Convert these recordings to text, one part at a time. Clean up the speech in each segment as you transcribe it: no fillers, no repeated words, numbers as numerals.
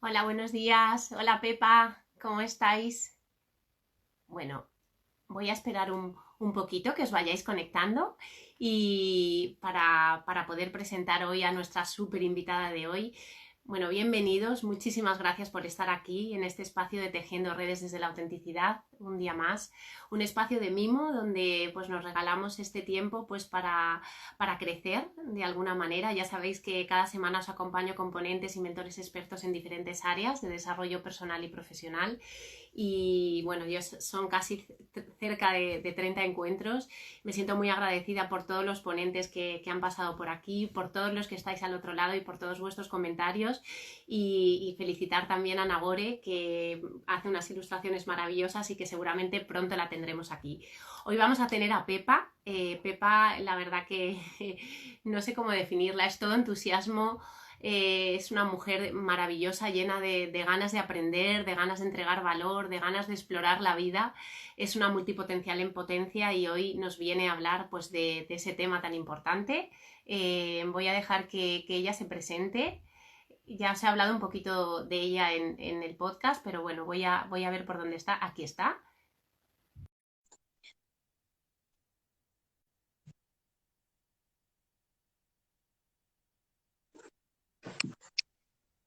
Hola, buenos días. Hola Pepa, ¿cómo estáis? Bueno, voy a esperar un poquito que os vayáis conectando y para poder presentar hoy a nuestra súper invitada de hoy. Bueno, bienvenidos, muchísimas gracias por estar aquí en este espacio de Tejiendo Redes desde la Autenticidad, un día más, un espacio de mimo donde pues nos regalamos este tiempo pues para crecer de alguna manera. Ya sabéis que cada semana os acompaño con ponentes y mentores expertos en diferentes áreas de desarrollo personal y profesional y bueno, son casi cerca de 30 encuentros. Me siento muy agradecida por todos los ponentes que han pasado por aquí, por todos los que estáis al otro lado y por todos vuestros comentarios y felicitar también a Nagore que hace unas ilustraciones maravillosas y que seguramente pronto la tendremos aquí. Hoy vamos a tener a Pepa. Pepa, la verdad que no sé cómo definirla, es todo entusiasmo, es una mujer maravillosa, llena de ganas de aprender, de ganas de entregar valor, de ganas de explorar la vida. Es una multipotencial en potencia y hoy nos viene a hablar pues, de ese tema tan importante. Voy a dejar que ella se presente. Ya os he hablado un poquito de ella en el podcast, pero bueno, voy a ver por dónde está. Aquí está.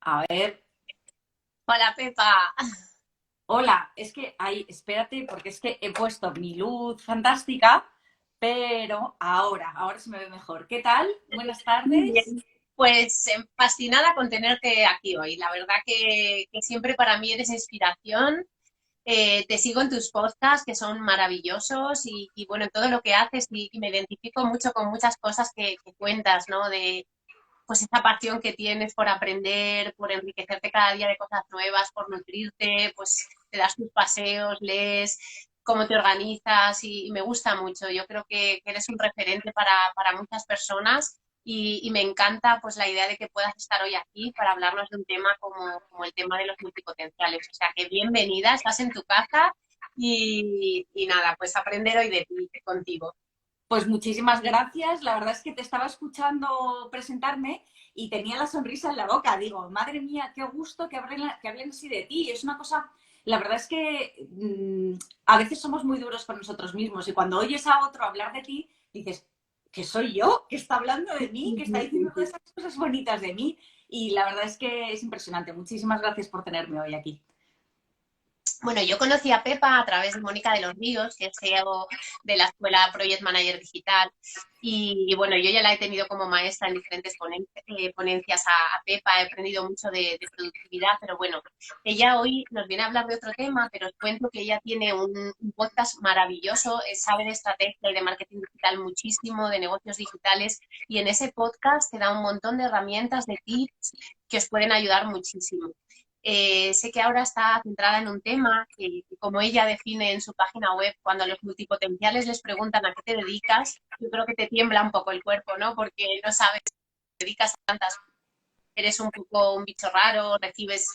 A ver, Hola Pepa. hola, es que ahí, espérate, porque es que he puesto mi luz fantástica, pero ahora se me ve mejor. ¿Qué tal? Buenas Muy tardes. bien. Pues fascinada con tenerte aquí hoy. La verdad que siempre para mí eres inspiración. Te sigo en tus podcasts que son maravillosos y bueno, en todo lo que haces y me identifico mucho con muchas cosas que cuentas, ¿no? De pues esa pasión que tienes por aprender, por enriquecerte cada día de cosas nuevas, por nutrirte, pues te das tus paseos, lees, cómo te organizas y me gusta mucho. Yo creo que eres un referente para muchas personas y me encanta pues la idea de que puedas estar hoy aquí para hablarnos de un tema como el tema de los multipotenciales. O sea que bienvenida, estás en tu casa y nada, pues aprender hoy de ti, contigo. Pues muchísimas gracias. La verdad es que te estaba escuchando presentarme y tenía la sonrisa en la boca. Digo, madre mía, qué gusto que hablen así de ti. Es una cosa, la verdad es que a veces somos muy duros con nosotros mismos y cuando oyes a otro hablar de ti, dices, que soy yo, que está hablando de mí, que está diciendo todas esas cosas bonitas de mí. Y la verdad es que es impresionante. Muchísimas gracias por tenerme hoy aquí. Bueno, yo conocí a Pepa a través de Mónica de los Ríos, que es CEO de la Escuela Project Manager Digital. Y bueno, yo ya la he tenido como maestra en diferentes ponencias a Pepa, he aprendido mucho de productividad, pero bueno, ella hoy nos viene a hablar de otro tema, pero os cuento que ella tiene un podcast maravilloso, sabe de estrategia y de marketing digital muchísimo, de negocios digitales, y en ese podcast te da un montón de herramientas, de tips que os pueden ayudar muchísimo. Sé que ahora está centrada en un tema que, como ella define en su página web, cuando los multipotenciales les preguntan a qué te dedicas, yo creo que te tiembla un poco el cuerpo, ¿no? Porque no sabes, te dedicas a tantas, eres un poco un bicho raro, recibes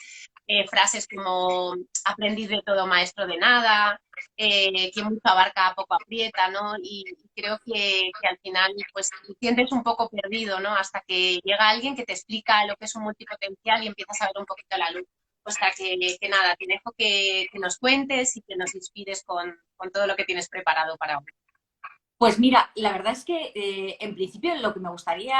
frases como aprendiz de todo, maestro de nada, quien mucho abarca, poco aprieta, ¿no? Y creo que al final, pues, te sientes un poco perdido, ¿no? Hasta que llega alguien que te explica lo que es un multipotencial y empiezas a ver un poquito la luz. O sea que nada, te dejo que nos cuentes y que nos inspires con todo lo que tienes preparado para hoy. Pues mira, la verdad es que en principio lo que me gustaría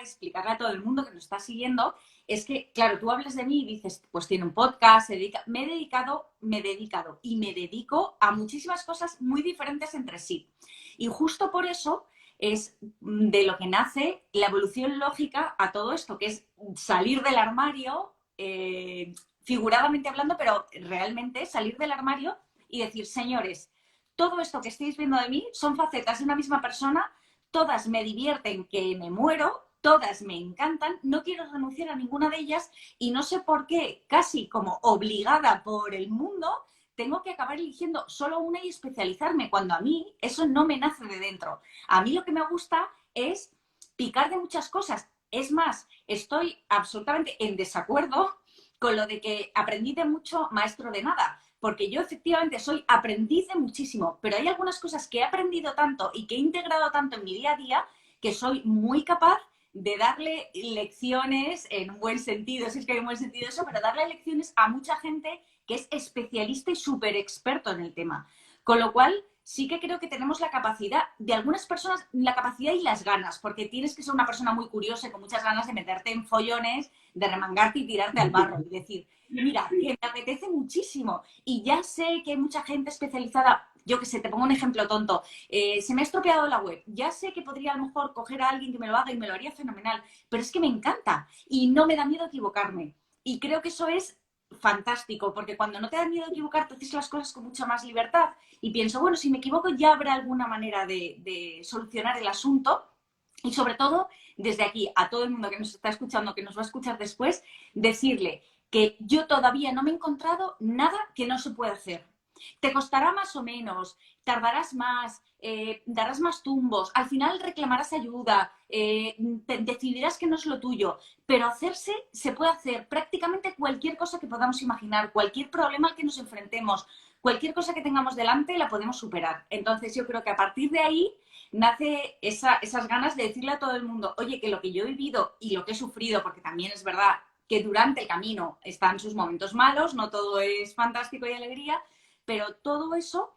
explicarle a todo el mundo que nos está siguiendo es que, claro, tú hablas de mí y dices, pues tiene un podcast, me he dedicado y me dedico a muchísimas cosas muy diferentes entre sí. Y justo por eso es de lo que nace la evolución lógica a todo esto, que es salir del armario, figuradamente hablando, pero realmente salir del armario y decir, señores, todo esto que estáis viendo de mí son facetas de una misma persona, todas me divierten que me muero, todas me encantan, no quiero renunciar a ninguna de ellas y no sé por qué, casi como obligada por el mundo, tengo que acabar eligiendo solo una y especializarme, cuando a mí eso no me nace de dentro. A mí lo que me gusta es picar de muchas cosas. Es más, estoy absolutamente en desacuerdo con lo de que aprendí de mucho, maestro de nada, porque yo efectivamente soy aprendiz de muchísimo, pero hay algunas cosas que he aprendido tanto y que he integrado tanto en mi día a día que soy muy capaz de darle lecciones, en un buen sentido, si es que hay un buen sentido eso, pero darle lecciones a mucha gente que es especialista y súper experto en el tema. Con lo cual, sí que creo que tenemos la capacidad, de algunas personas, la capacidad y las ganas, porque tienes que ser una persona muy curiosa y con muchas ganas de meterte en follones, de remangarte y tirarte al barro y decir, mira, que me apetece muchísimo y ya sé que hay mucha gente especializada. Yo que sé, te pongo un ejemplo tonto. Se me ha estropeado la web. Ya sé que podría a lo mejor coger a alguien que me lo haga y me lo haría fenomenal, pero es que me encanta y no me da miedo equivocarme. Y creo que eso es fantástico, porque cuando no te da miedo equivocarte, haces las cosas con mucha más libertad y pienso, bueno, si me equivoco ya habrá alguna manera de solucionar el asunto. Y sobre todo, desde aquí, a todo el mundo que nos está escuchando, que nos va a escuchar después, decirle que yo todavía no me he encontrado nada que no se pueda hacer. Te costará más o menos, tardarás más, darás más tumbos, al final reclamarás ayuda, decidirás que no es lo tuyo, pero hacerse se puede hacer prácticamente cualquier cosa que podamos imaginar, cualquier problema al que nos enfrentemos, cualquier cosa que tengamos delante la podemos superar. Entonces yo creo que a partir de ahí nace esas ganas de decirle a todo el mundo, oye, que lo que yo he vivido y lo que he sufrido, porque también es verdad que durante el camino están sus momentos malos, no todo es fantástico y alegría, pero todo eso,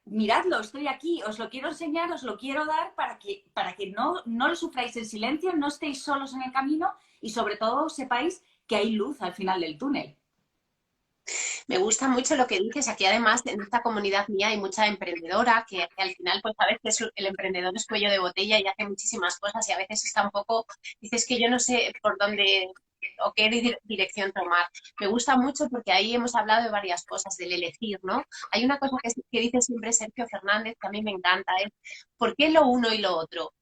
miradlo, estoy aquí, os lo quiero enseñar, os lo quiero dar para que no lo sufráis en silencio, no estéis solos en el camino y sobre todo sepáis que hay luz al final del túnel. Me gusta mucho lo que dices. Aquí además en esta comunidad mía hay mucha emprendedora que al final pues a veces el emprendedor es cuello de botella y hace muchísimas cosas y a veces está un poco, dices que yo no sé por dónde o qué dirección tomar. Me gusta mucho porque ahí hemos hablado de varias cosas, del elegir, ¿no? Hay una cosa que dice siempre Sergio Fernández que a mí me encanta, es ¿por qué lo uno y lo otro?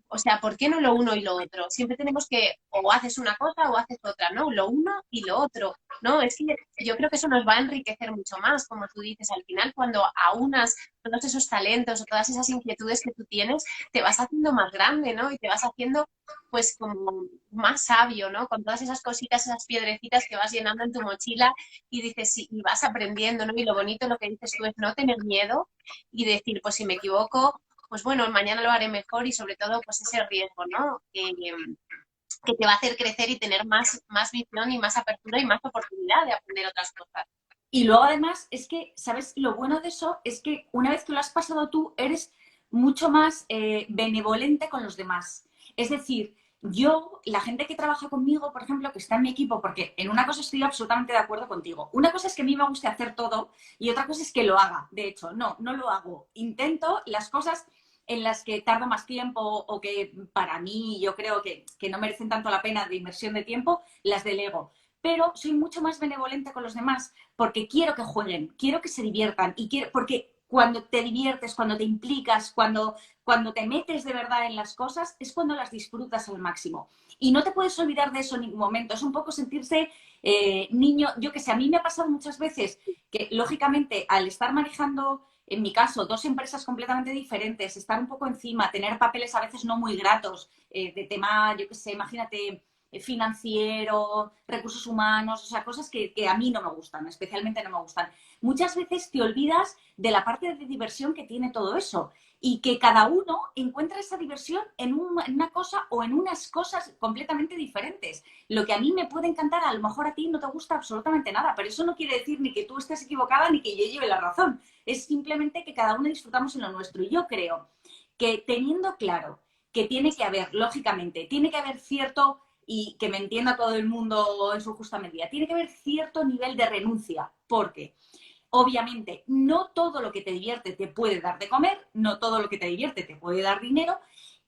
O sea, ¿por qué no lo uno y lo otro? Siempre tenemos que, o haces una cosa o haces otra, ¿no? Lo uno y lo otro, ¿no? Es que yo creo que eso nos va a enriquecer mucho más, como tú dices, al final cuando aunas todos esos talentos o todas esas inquietudes que tú tienes, te vas haciendo más grande, ¿no? Y te vas haciendo, pues, como más sabio, ¿no? Con todas esas cositas, esas piedrecitas que vas llenando en tu mochila y dices, sí, y vas aprendiendo, ¿no? Y lo bonito, lo que dices tú, es no tener miedo y decir, pues si me equivoco, pues bueno, mañana lo haré mejor y sobre todo pues ese riesgo, ¿no? Que te va a hacer crecer y tener más visión y más apertura y más oportunidad de aprender otras cosas. Y luego además es que, ¿sabes? Lo bueno de eso es que una vez que lo has pasado tú, eres mucho más benevolente con los demás. Es decir, yo, la gente que trabaja conmigo, por ejemplo, que está en mi equipo, porque en una cosa estoy absolutamente de acuerdo contigo. Una cosa es que a mí me guste hacer todo y otra cosa es que lo haga. De hecho, no lo hago. Intento las cosas en las que tardo más tiempo o que para mí yo creo que no merecen tanto la pena de inversión de tiempo, las delego. Pero soy mucho más benevolente con los demás porque quiero que jueguen, quiero que se diviertan y quiero, porque cuando te diviertes, cuando te implicas, cuando te metes de verdad en las cosas, es cuando las disfrutas al máximo. Y no te puedes olvidar de eso en ningún momento. Es un poco sentirse niño, yo que sé, a mí me ha pasado muchas veces que, lógicamente, al estar manejando, en mi caso, dos empresas completamente diferentes, estar un poco encima, tener papeles a veces no muy gratos, de tema, yo que sé, imagínate, financiero, recursos humanos, o sea, cosas que a mí no me gustan, especialmente no me gustan. Muchas veces te olvidas de la parte de diversión que tiene todo eso y que cada uno encuentra esa diversión en una cosa o en unas cosas completamente diferentes. Lo que a mí me puede encantar, a lo mejor a ti no te gusta absolutamente nada, pero eso no quiere decir ni que tú estés equivocada ni que yo lleve la razón. Es simplemente que cada uno disfrutamos en lo nuestro. Y yo creo que teniendo claro que tiene que haber, lógicamente, tiene que haber cierto y que me entienda todo el mundo en su justa medida. Tiene que haber cierto nivel de renuncia, porque obviamente no todo lo que te divierte te puede dar de comer, no todo lo que te divierte te puede dar dinero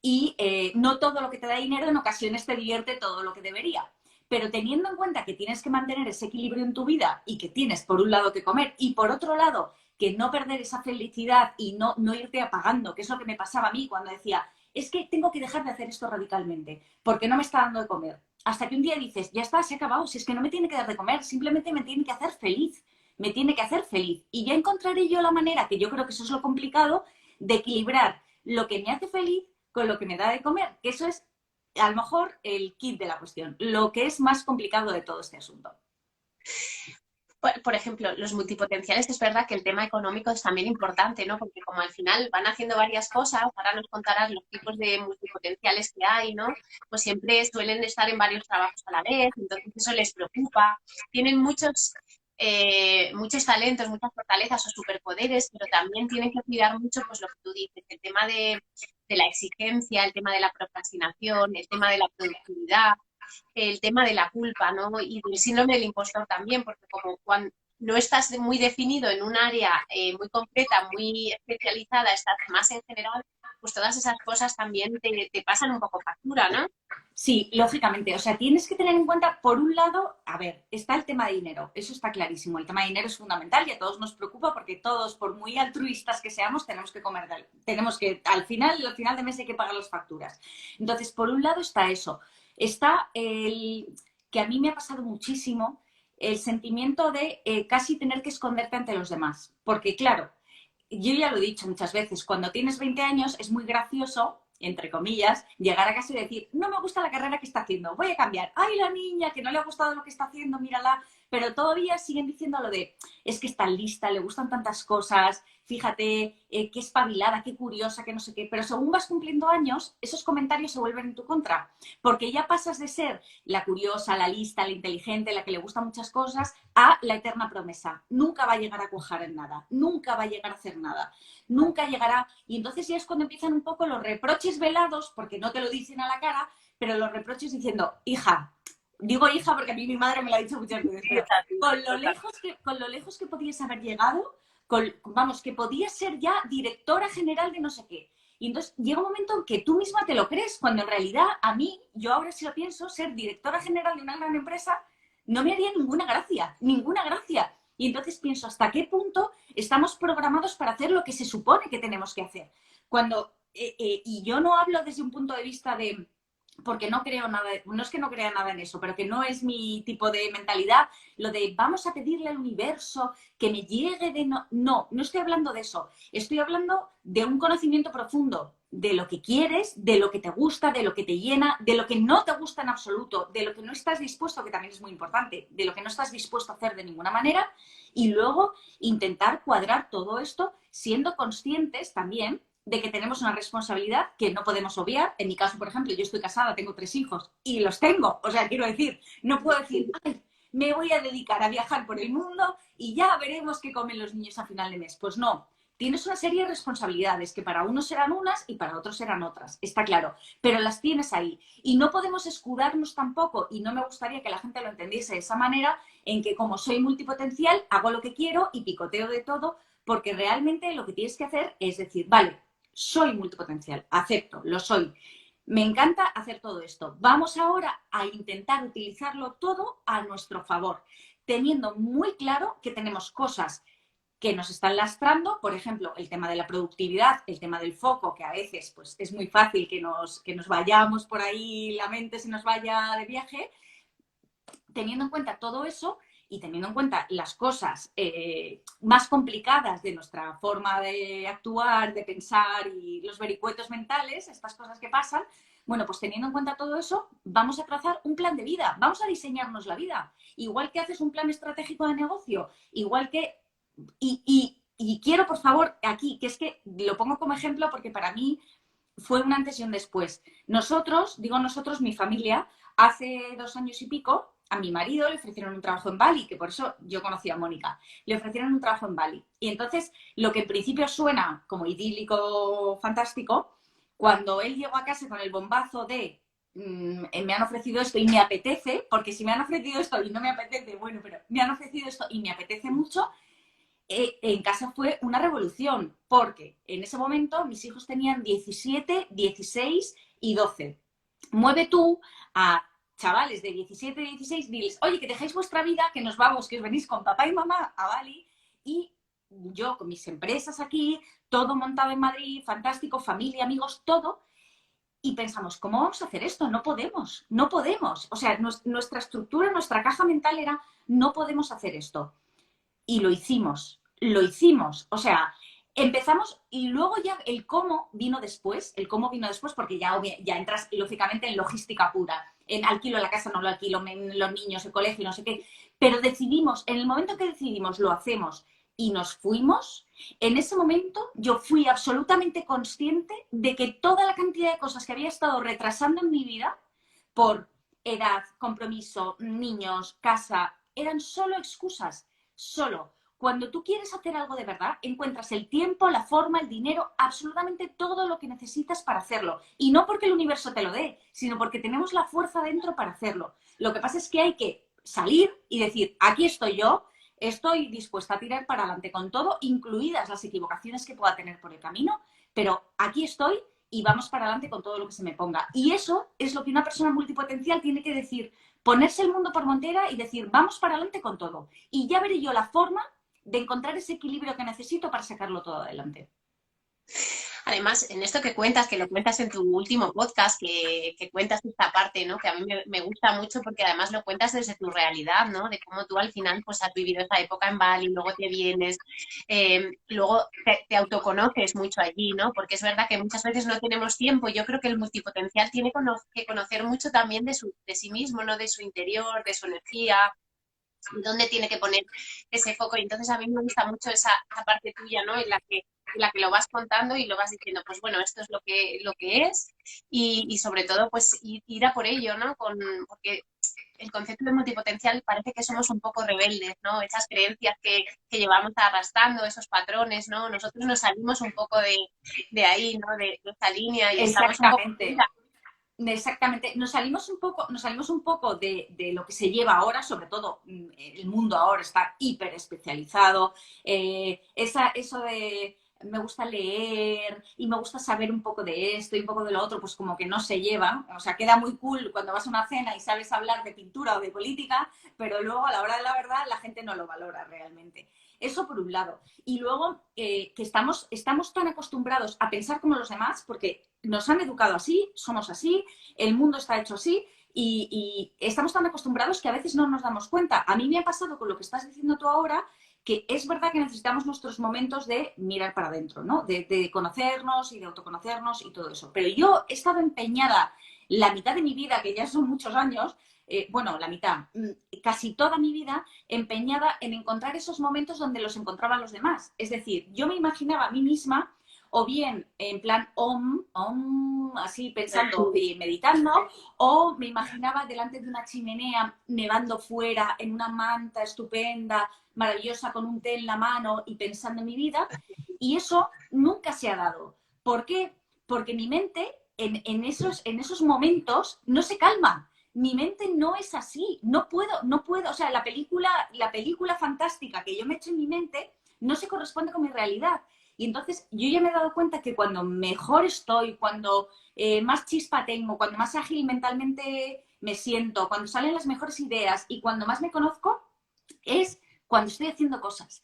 y no todo lo que te da dinero en ocasiones te divierte todo lo que debería. Pero teniendo en cuenta que tienes que mantener ese equilibrio en tu vida y que tienes por un lado que comer y por otro lado que no perder esa felicidad y no irte apagando, que es lo que me pasaba a mí cuando decía, es que tengo que dejar de hacer esto radicalmente, porque no me está dando de comer. Hasta que un día dices, ya está, se ha acabado, si es que no me tiene que dar de comer, simplemente me tiene que hacer feliz, me tiene que hacer feliz. Y ya encontraré yo la manera, que yo creo que eso es lo complicado, de equilibrar lo que me hace feliz con lo que me da de comer, que eso es a lo mejor el kit de la cuestión, lo que es más complicado de todo este asunto. por ejemplo, los multipotenciales, es verdad que el tema económico es también importante, ¿no? Porque como al final van haciendo varias cosas, ahora nos contarás los tipos de multipotenciales que hay, ¿no? Pues siempre suelen estar en varios trabajos a la vez, entonces eso les preocupa. Tienen muchos talentos, muchas fortalezas o superpoderes, pero también tienen que cuidar mucho, pues lo que tú dices, el tema de la exigencia, el tema de la procrastinación, el tema de la productividad, el tema de la culpa, ¿no? Y del síndrome del impostor también, porque como cuando no estás muy definido en un área muy concreta, muy especializada, estás más en general, pues todas esas cosas también te pasan un poco factura, ¿no? Sí, lógicamente. O sea, tienes que tener en cuenta, por un lado, a ver, está el tema de dinero. Eso está clarísimo. El tema de dinero es fundamental y a todos nos preocupa porque todos, por muy altruistas que seamos, tenemos que comer, tenemos que, al final de mes hay que pagar las facturas. Entonces, por un lado está eso. Está el que a mí me ha pasado muchísimo, el sentimiento de casi tener que esconderte ante los demás. Porque, claro, yo ya lo he dicho muchas veces, cuando tienes 20 años es muy gracioso, entre comillas, llegar a casa y decir, no me gusta la carrera que está haciendo, voy a cambiar. Ay, la niña, que no le ha gustado lo que está haciendo, mírala. Pero todavía siguen diciendo lo de, es que está lista, le gustan tantas cosas, fíjate, qué espabilada, qué curiosa, qué no sé qué. Pero según vas cumpliendo años, esos comentarios se vuelven en tu contra, porque ya pasas de ser la curiosa, la lista, la inteligente, la que le gustan muchas cosas, a la eterna promesa. Nunca va a llegar a cuajar en nada, nunca va a llegar a hacer nada, nunca llegará. Y entonces ya es cuando empiezan un poco los reproches velados, porque no te lo dicen a la cara, pero los reproches diciendo, hija, digo hija porque a mí mi madre me lo ha dicho muchas veces, pero con lo lejos que podías haber llegado, vamos, que podías ser ya directora general de no sé qué. Y entonces llega un momento en que tú misma te lo crees, cuando en realidad a mí, yo ahora sí lo pienso, ser directora general de una gran empresa no me haría ninguna gracia, ninguna gracia. Y entonces pienso, ¿hasta qué punto estamos programados para hacer lo que se supone que tenemos que hacer? Cuando, y yo no hablo desde un punto de vista de, porque no creo nada, no es que no crea nada en eso, pero que no es mi tipo de mentalidad, lo de vamos a pedirle al universo que me llegue de... No estoy hablando de eso, estoy hablando de un conocimiento profundo de lo que quieres, de lo que te gusta, de lo que te llena, de lo que no te gusta en absoluto, de lo que no estás dispuesto, que también es muy importante, de lo que no estás dispuesto a hacer de ninguna manera, y luego intentar cuadrar todo esto siendo conscientes también de que tenemos una responsabilidad que no podemos obviar. En mi caso, por ejemplo, yo estoy casada, tengo 3 hijos y los tengo. O sea, quiero decir, no puedo decir, ay, me voy a dedicar a viajar por el mundo y ya veremos qué comen los niños a final de mes. Pues no, tienes una serie de responsabilidades que para unos serán unas y para otros serán otras, está claro, pero las tienes ahí. Y no podemos escudarnos tampoco, y no me gustaría que la gente lo entendiese de esa manera, en que como soy multipotencial, hago lo que quiero y picoteo de todo, porque realmente lo que tienes que hacer es decir, vale, soy multipotencial, acepto, lo soy. Me encanta hacer todo esto. Vamos ahora a intentar utilizarlo todo a nuestro favor, teniendo muy claro que tenemos cosas que nos están lastrando, por ejemplo, el tema de la productividad, el tema del foco, que a veces pues, es muy fácil que nos vayamos por ahí, la mente se nos vaya de viaje. Teniendo en cuenta todo eso y teniendo en cuenta las cosas más complicadas de nuestra forma de actuar, de pensar y los vericuetos mentales, estas cosas que pasan, bueno, pues teniendo en cuenta todo eso, vamos a trazar un plan de vida, vamos a diseñarnos la vida. Igual que haces un plan estratégico de negocio, igual que... Y quiero, por favor, aquí, que es que lo pongo como ejemplo porque para mí fue un antes y un después. Nosotros, digo nosotros, mi familia, hace 2 años y pico, a mi marido le ofrecieron un trabajo en Bali, que por eso yo conocí a Mónica. Le ofrecieron un trabajo en Bali. Y entonces, lo que en principio suena como idílico, fantástico, cuando él llegó a casa con el bombazo de me han ofrecido esto y me apetece, porque si me han ofrecido esto y no me apetece, bueno, pero me han ofrecido esto y me apetece mucho, en casa fue una revolución, porque en ese momento mis hijos tenían 17, 16 y 12. Mueve tú a chavales de 17, 16, diles, oye, que dejéis vuestra vida, que nos vamos, que os venís con papá y mamá a Bali, y yo con mis empresas aquí, todo montado en Madrid, fantástico, familia, amigos, todo, y pensamos, ¿cómo vamos a hacer esto? No podemos, no podemos. O sea, nuestra estructura, nuestra caja mental era, no podemos hacer esto. Y lo hicimos, lo hicimos. O sea, empezamos y luego ya el cómo vino después porque ya entras lógicamente en logística pura. alquilo la casa, no lo alquilo, los niños, el colegio, no sé qué. Pero decidimos, en el momento que decidimos, lo hacemos y nos fuimos, en ese momento yo fui absolutamente consciente de que toda la cantidad de cosas que había estado retrasando en mi vida por edad, compromiso, niños, casa, eran solo excusas, solo. Cuando tú quieres hacer algo de verdad, encuentras el tiempo, la forma, el dinero, absolutamente todo lo que necesitas para hacerlo. Y no porque el universo te lo dé, sino porque tenemos la fuerza dentro para hacerlo. Lo que pasa es que hay que salir y decir, aquí estoy yo, estoy dispuesta a tirar para adelante con todo, incluidas las equivocaciones que pueda tener por el camino, pero aquí estoy y vamos para adelante con todo lo que se me ponga. Y eso es lo que una persona multipotencial tiene que decir, ponerse el mundo por montera y decir, vamos para adelante con todo. Y ya veré yo la forma de encontrar ese equilibrio que necesito para sacarlo todo adelante. Además, en esto que cuentas, que lo cuentas en tu último podcast, que cuentas esta parte, ¿no? Que a mí me gusta mucho porque además lo cuentas desde tu realidad, ¿no? De cómo tú al final pues has vivido esa época en Bali, luego te vienes, luego te autoconoces mucho allí, ¿no? Porque es verdad que muchas veces no tenemos tiempo. Yo creo que el multipotencial tiene que conocer mucho también de sí mismo, ¿no? De su interior, de su energía, dónde tiene que poner ese foco. Y entonces a mí me gusta mucho esa parte tuya, ¿no? En la que lo vas contando y lo vas diciendo, pues bueno, esto es lo que es y sobre todo pues ir a por ello, ¿no? Porque el concepto de multipotencial parece que somos un poco rebeldes, ¿no? Esas creencias que llevamos arrastrando, esos patrones, ¿no? Nosotros nos salimos un poco de ahí, ¿no? De esta línea y estamos un poco... Exactamente. Exactamente. Nos salimos un poco de lo que se lleva ahora, sobre todo el mundo ahora está hiper especializado. Eso de me gusta leer y me gusta saber un poco de esto y un poco de lo otro, pues como que no se lleva. O sea, queda muy cool cuando vas a una cena y sabes hablar de pintura o de política, pero luego a la hora de la verdad la gente no lo valora realmente. Eso por un lado. Y luego que estamos tan acostumbrados a pensar como los demás porque nos han educado así, somos así, el mundo está hecho así y estamos tan acostumbrados que a veces no nos damos cuenta. A mí me ha pasado con lo que estás diciendo tú ahora, que es verdad que necesitamos nuestros momentos de mirar para adentro, ¿no? De conocernos y de autoconocernos y todo eso. Pero yo he estado empeñada la mitad de mi vida, que ya son muchos años, bueno, la mitad, casi toda mi vida, empeñada en encontrar esos momentos donde los encontraban los demás. Es decir, yo me imaginaba a mí misma o bien en plan así pensando y meditando, o me imaginaba delante de una chimenea, nevando fuera, en una manta estupenda, maravillosa, con un té en la mano y pensando en mi vida, y eso nunca se ha dado. ¿Por qué? Porque mi mente en esos momentos no se calma. Mi mente no es así, no puedo, o sea, la película fantástica que yo me he hecho en mi mente no se corresponde con mi realidad. Y entonces yo ya me he dado cuenta que cuando mejor estoy, cuando más chispa tengo, cuando más ágil mentalmente me siento, cuando salen las mejores ideas y cuando más me conozco, es cuando estoy haciendo cosas.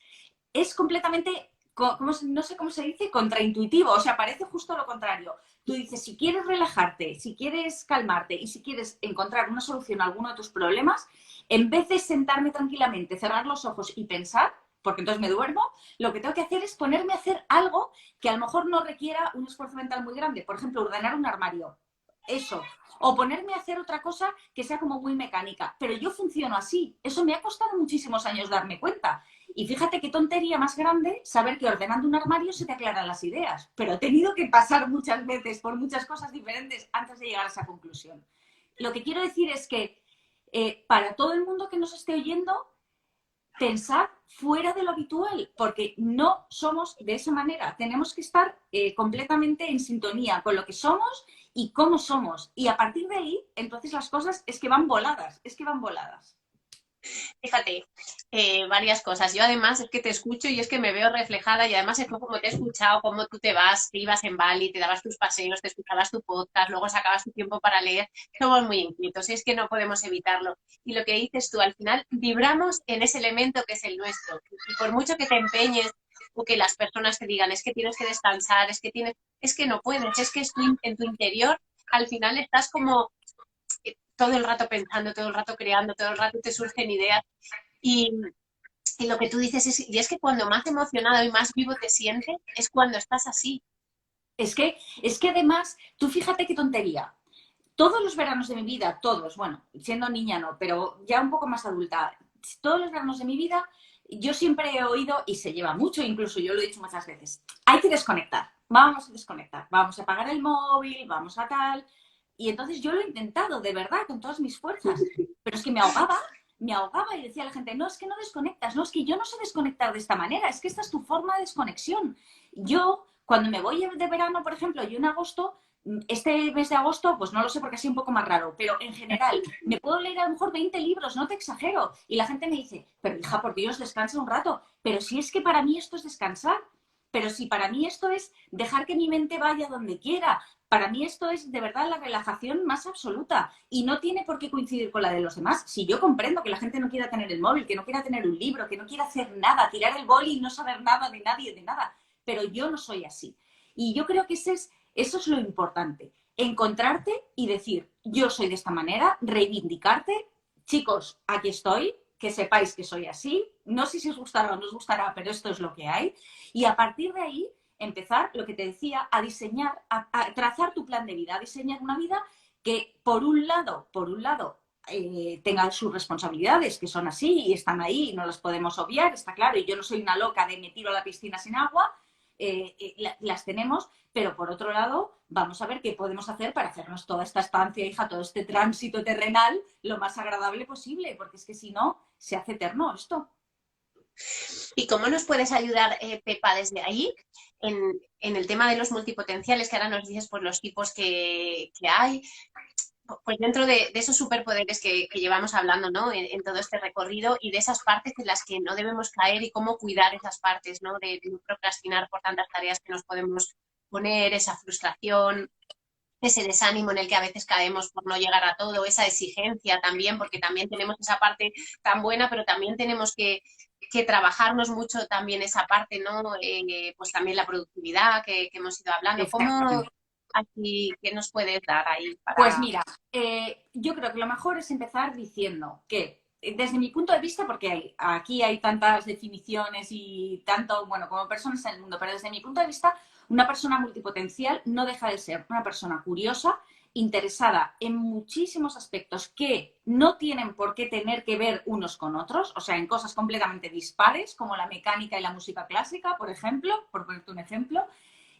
Es completamente, no sé cómo se dice, contraintuitivo, o sea, parece justo lo contrario. Tú dices, si quieres relajarte, si quieres calmarte y si quieres encontrar una solución a alguno de tus problemas, en vez de sentarme tranquilamente, cerrar los ojos y pensar, porque entonces me duermo, lo que tengo que hacer es ponerme a hacer algo que a lo mejor no requiera un esfuerzo mental muy grande. Por ejemplo, ordenar un armario. Eso. O ponerme a hacer otra cosa que sea como muy mecánica. Pero yo funciono así. Eso me ha costado muchísimos años darme cuenta. Y fíjate qué tontería más grande saber que ordenando un armario se te aclaran las ideas. Pero he tenido que pasar muchas veces por muchas cosas diferentes antes de llegar a esa conclusión. Lo que quiero decir es que para todo el mundo que nos esté oyendo, pensar fuera de lo habitual, porque no somos de esa manera. Tenemos que estar completamente en sintonía con lo que somos y cómo somos. Y a partir de ahí, entonces las cosas es que van voladas, es que van voladas. Fíjate, varias cosas. Yo además es que te escucho y es que me veo reflejada y además es como te he escuchado, cómo tú te vas, te ibas en Bali, te dabas tus paseos, te escuchabas tu podcast, luego sacabas tu tiempo para leer. Somos muy inquietos y es que no podemos evitarlo. Y lo que dices tú, al final vibramos en ese elemento que es el nuestro. Y por mucho que te empeñes o que las personas te digan, es que tienes que descansar, es que no puedes, es que en tu interior al final estás como todo el rato pensando, todo el rato creando, todo el rato te surgen ideas. Y, y lo que tú dices es que cuando más emocionado y más vivo te sientes es cuando estás así. Es que además, tú fíjate qué tontería. todos los veranos de mi vida, todos, bueno, siendo niña no, pero ya un poco más adulta, todos los veranos de mi vida, yo siempre he oído, y se lleva mucho, incluso yo lo he dicho muchas veces, hay que desconectar, vamos a desconectar, vamos a apagar el móvil, vamos a tal. Y entonces yo lo he intentado, de verdad, con todas mis fuerzas, pero es que me ahogaba y decía a la gente, no, es que no desconectas, no, es que yo no sé desconectar de esta manera, es que esta es tu forma de desconexión. Yo, cuando me voy de verano, por ejemplo, yo en agosto, este mes de agosto, pues no lo sé porque ha sido un poco más raro, pero en general me puedo leer a lo mejor 20 libros, no te exagero. Y la gente me dice, pero hija, por Dios, descansa un rato. Pero si es que para mí esto es descansar, pero si para mí esto es dejar que mi mente vaya donde quiera, para mí esto es de verdad la relajación más absoluta y no tiene por qué coincidir con la de los demás. Si yo comprendo que la gente no quiera tener el móvil, que no quiera tener un libro, que no quiera hacer nada, tirar el boli y no saber nada de nadie, de nada, pero yo no soy así. Y yo creo que eso es lo importante, encontrarte y decir, yo soy de esta manera, reivindicarte, chicos, aquí estoy, que sepáis que soy así, no sé si os gustará o no os gustará, pero esto es lo que hay, y a partir de ahí empezar, lo que te decía, a diseñar, a trazar tu plan de vida, a diseñar una vida que por un lado, tenga sus responsabilidades, que son así y están ahí y no las podemos obviar, está claro, y yo no soy una loca de me tiro a la piscina sin agua, las tenemos, pero por otro lado, vamos a ver qué podemos hacer para hacernos toda esta estancia, hija, todo este tránsito terrenal lo más agradable posible, porque es que si no, se hace eterno esto. ¿Y cómo nos puedes ayudar, Pepa, desde ahí en el tema de los multipotenciales, que ahora nos dices pues, los tipos que hay? Pues dentro de esos superpoderes que llevamos hablando, ¿no? En todo este recorrido y de esas partes en las que no debemos caer y cómo cuidar esas partes, ¿no? De no procrastinar por tantas tareas que nos podemos poner, esa frustración, ese desánimo en el que a veces caemos por no llegar a todo, esa exigencia también, porque también tenemos esa parte tan buena, pero también tenemos que trabajarnos mucho también esa parte, ¿no? Pues también la productividad que hemos ido hablando. ¿Cómo Exactamente. aquí, qué nos puedes dar ahí Pues para... mira, yo creo que lo mejor es empezar diciendo que desde mi punto de vista, porque aquí hay tantas definiciones y tanto, bueno, como personas en el mundo, pero desde mi punto de vista, una persona multipotencial no deja de ser una persona curiosa, interesada en muchísimos aspectos que no tienen por qué tener que ver unos con otros, o sea, en cosas completamente dispares, como la mecánica y la música clásica, por ejemplo, por ponerte un ejemplo,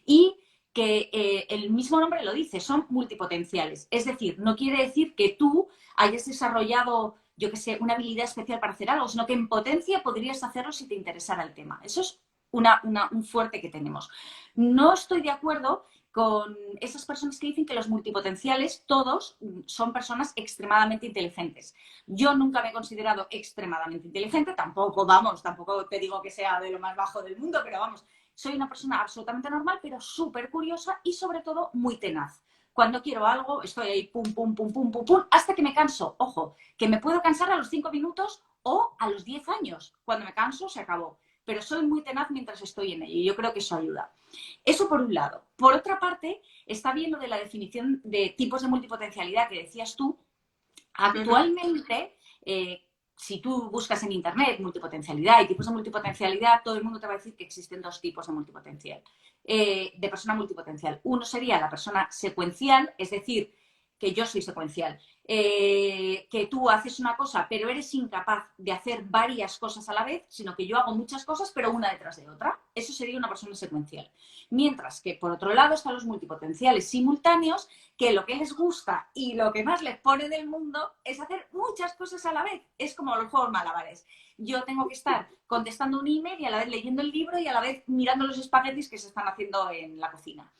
y que el mismo nombre lo dice, son multipotenciales. Es decir, no quiere decir que tú hayas desarrollado, yo que sé, una habilidad especial para hacer algo, sino que en potencia podrías hacerlo si te interesara el tema. Eso es un fuerte que tenemos. No estoy de acuerdo con esas personas que dicen que los multipotenciales todos son personas extremadamente inteligentes. Yo nunca me he considerado extremadamente inteligente, tampoco te digo que sea de lo más bajo del mundo, pero vamos, soy una persona absolutamente normal, pero súper curiosa y sobre todo muy tenaz. Cuando quiero algo, estoy ahí pum, pum, pum, pum, pum, pum, hasta que me canso. Ojo, que me puedo cansar a los 5 minutos o a los 10 años. Cuando me canso, se acabó. Pero soy muy tenaz mientras estoy en ello y yo creo que eso ayuda. Eso por un lado. Por otra parte, está bien lo de la definición de tipos de multipotencialidad que decías tú. Actualmente, si tú buscas en Internet multipotencialidad y tipos de multipotencialidad, todo el mundo te va a decir que existen dos tipos de multipotencial, de persona multipotencial. Uno sería la persona secuencial, es decir, que yo soy secuencial, que tú haces una cosa pero eres incapaz de hacer varias cosas a la vez, sino que yo hago muchas cosas pero una detrás de otra. Eso sería una persona secuencial. Mientras que por otro lado están los multipotenciales simultáneos, que lo que les gusta y lo que más les pone del mundo es hacer muchas cosas a la vez. Es como los juegos malabares. Yo tengo que estar contestando un email y a la vez leyendo el libro y a la vez mirando los espaguetis que se están haciendo en la cocina.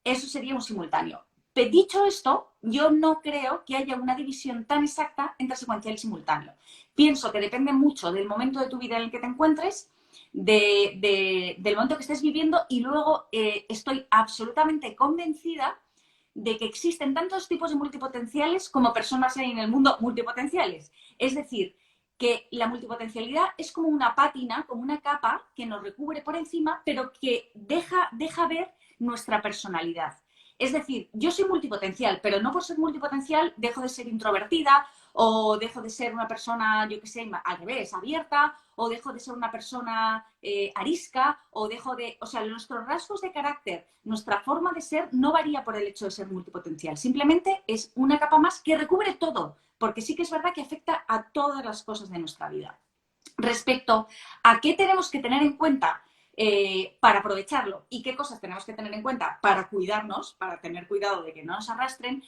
Eso sería un simultáneo. Pero dicho esto, yo no creo que haya una división tan exacta entre secuencial y simultáneo. Pienso que depende mucho del momento de tu vida en el que te encuentres, del momento que estés viviendo y luego estoy absolutamente convencida de que existen tantos tipos de multipotenciales como personas hay en el mundo multipotenciales. Es decir, que la multipotencialidad es como una pátina, como una capa que nos recubre por encima, pero que deja ver nuestra personalidad. Es decir, yo soy multipotencial, pero no por ser multipotencial dejo de ser introvertida o dejo de ser una persona, yo qué sé, al revés, abierta, o dejo de ser una persona arisca, o dejo de... O sea, nuestros rasgos de carácter, nuestra forma de ser no varía por el hecho de ser multipotencial. Simplemente es una capa más que recubre todo, porque sí que es verdad que afecta a todas las cosas de nuestra vida. Respecto a qué tenemos que tener en cuenta para aprovecharlo y qué cosas tenemos que tener en cuenta para cuidarnos, para tener cuidado de que no nos arrastren,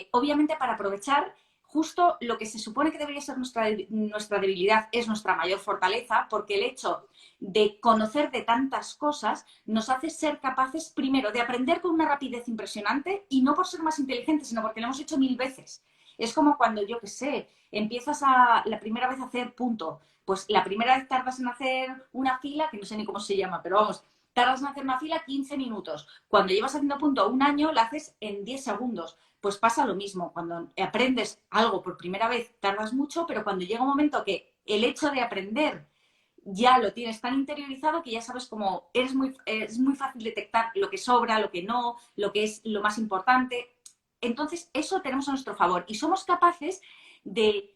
obviamente para aprovechar justo lo que se supone que debería ser nuestra debilidad es nuestra mayor fortaleza, porque el hecho de conocer de tantas cosas nos hace ser capaces, primero, de aprender con una rapidez impresionante y no por ser más inteligentes, sino porque lo hemos hecho 1000 veces. Es como cuando, yo qué sé, empiezas la primera vez a hacer punto. Pues la primera vez tardas en hacer una fila, que no sé ni cómo se llama, pero vamos, tardas en hacer una fila 15 minutos. Cuando llevas haciendo punto 1 año, la haces en 10 segundos. Pues pasa lo mismo. Cuando aprendes algo por primera vez, tardas mucho, pero cuando llega un momento que el hecho de aprender ya lo tienes tan interiorizado que ya sabes cómo es muy fácil detectar lo que sobra, lo que no, lo que es lo más importante. Entonces, eso tenemos a nuestro favor y somos capaces de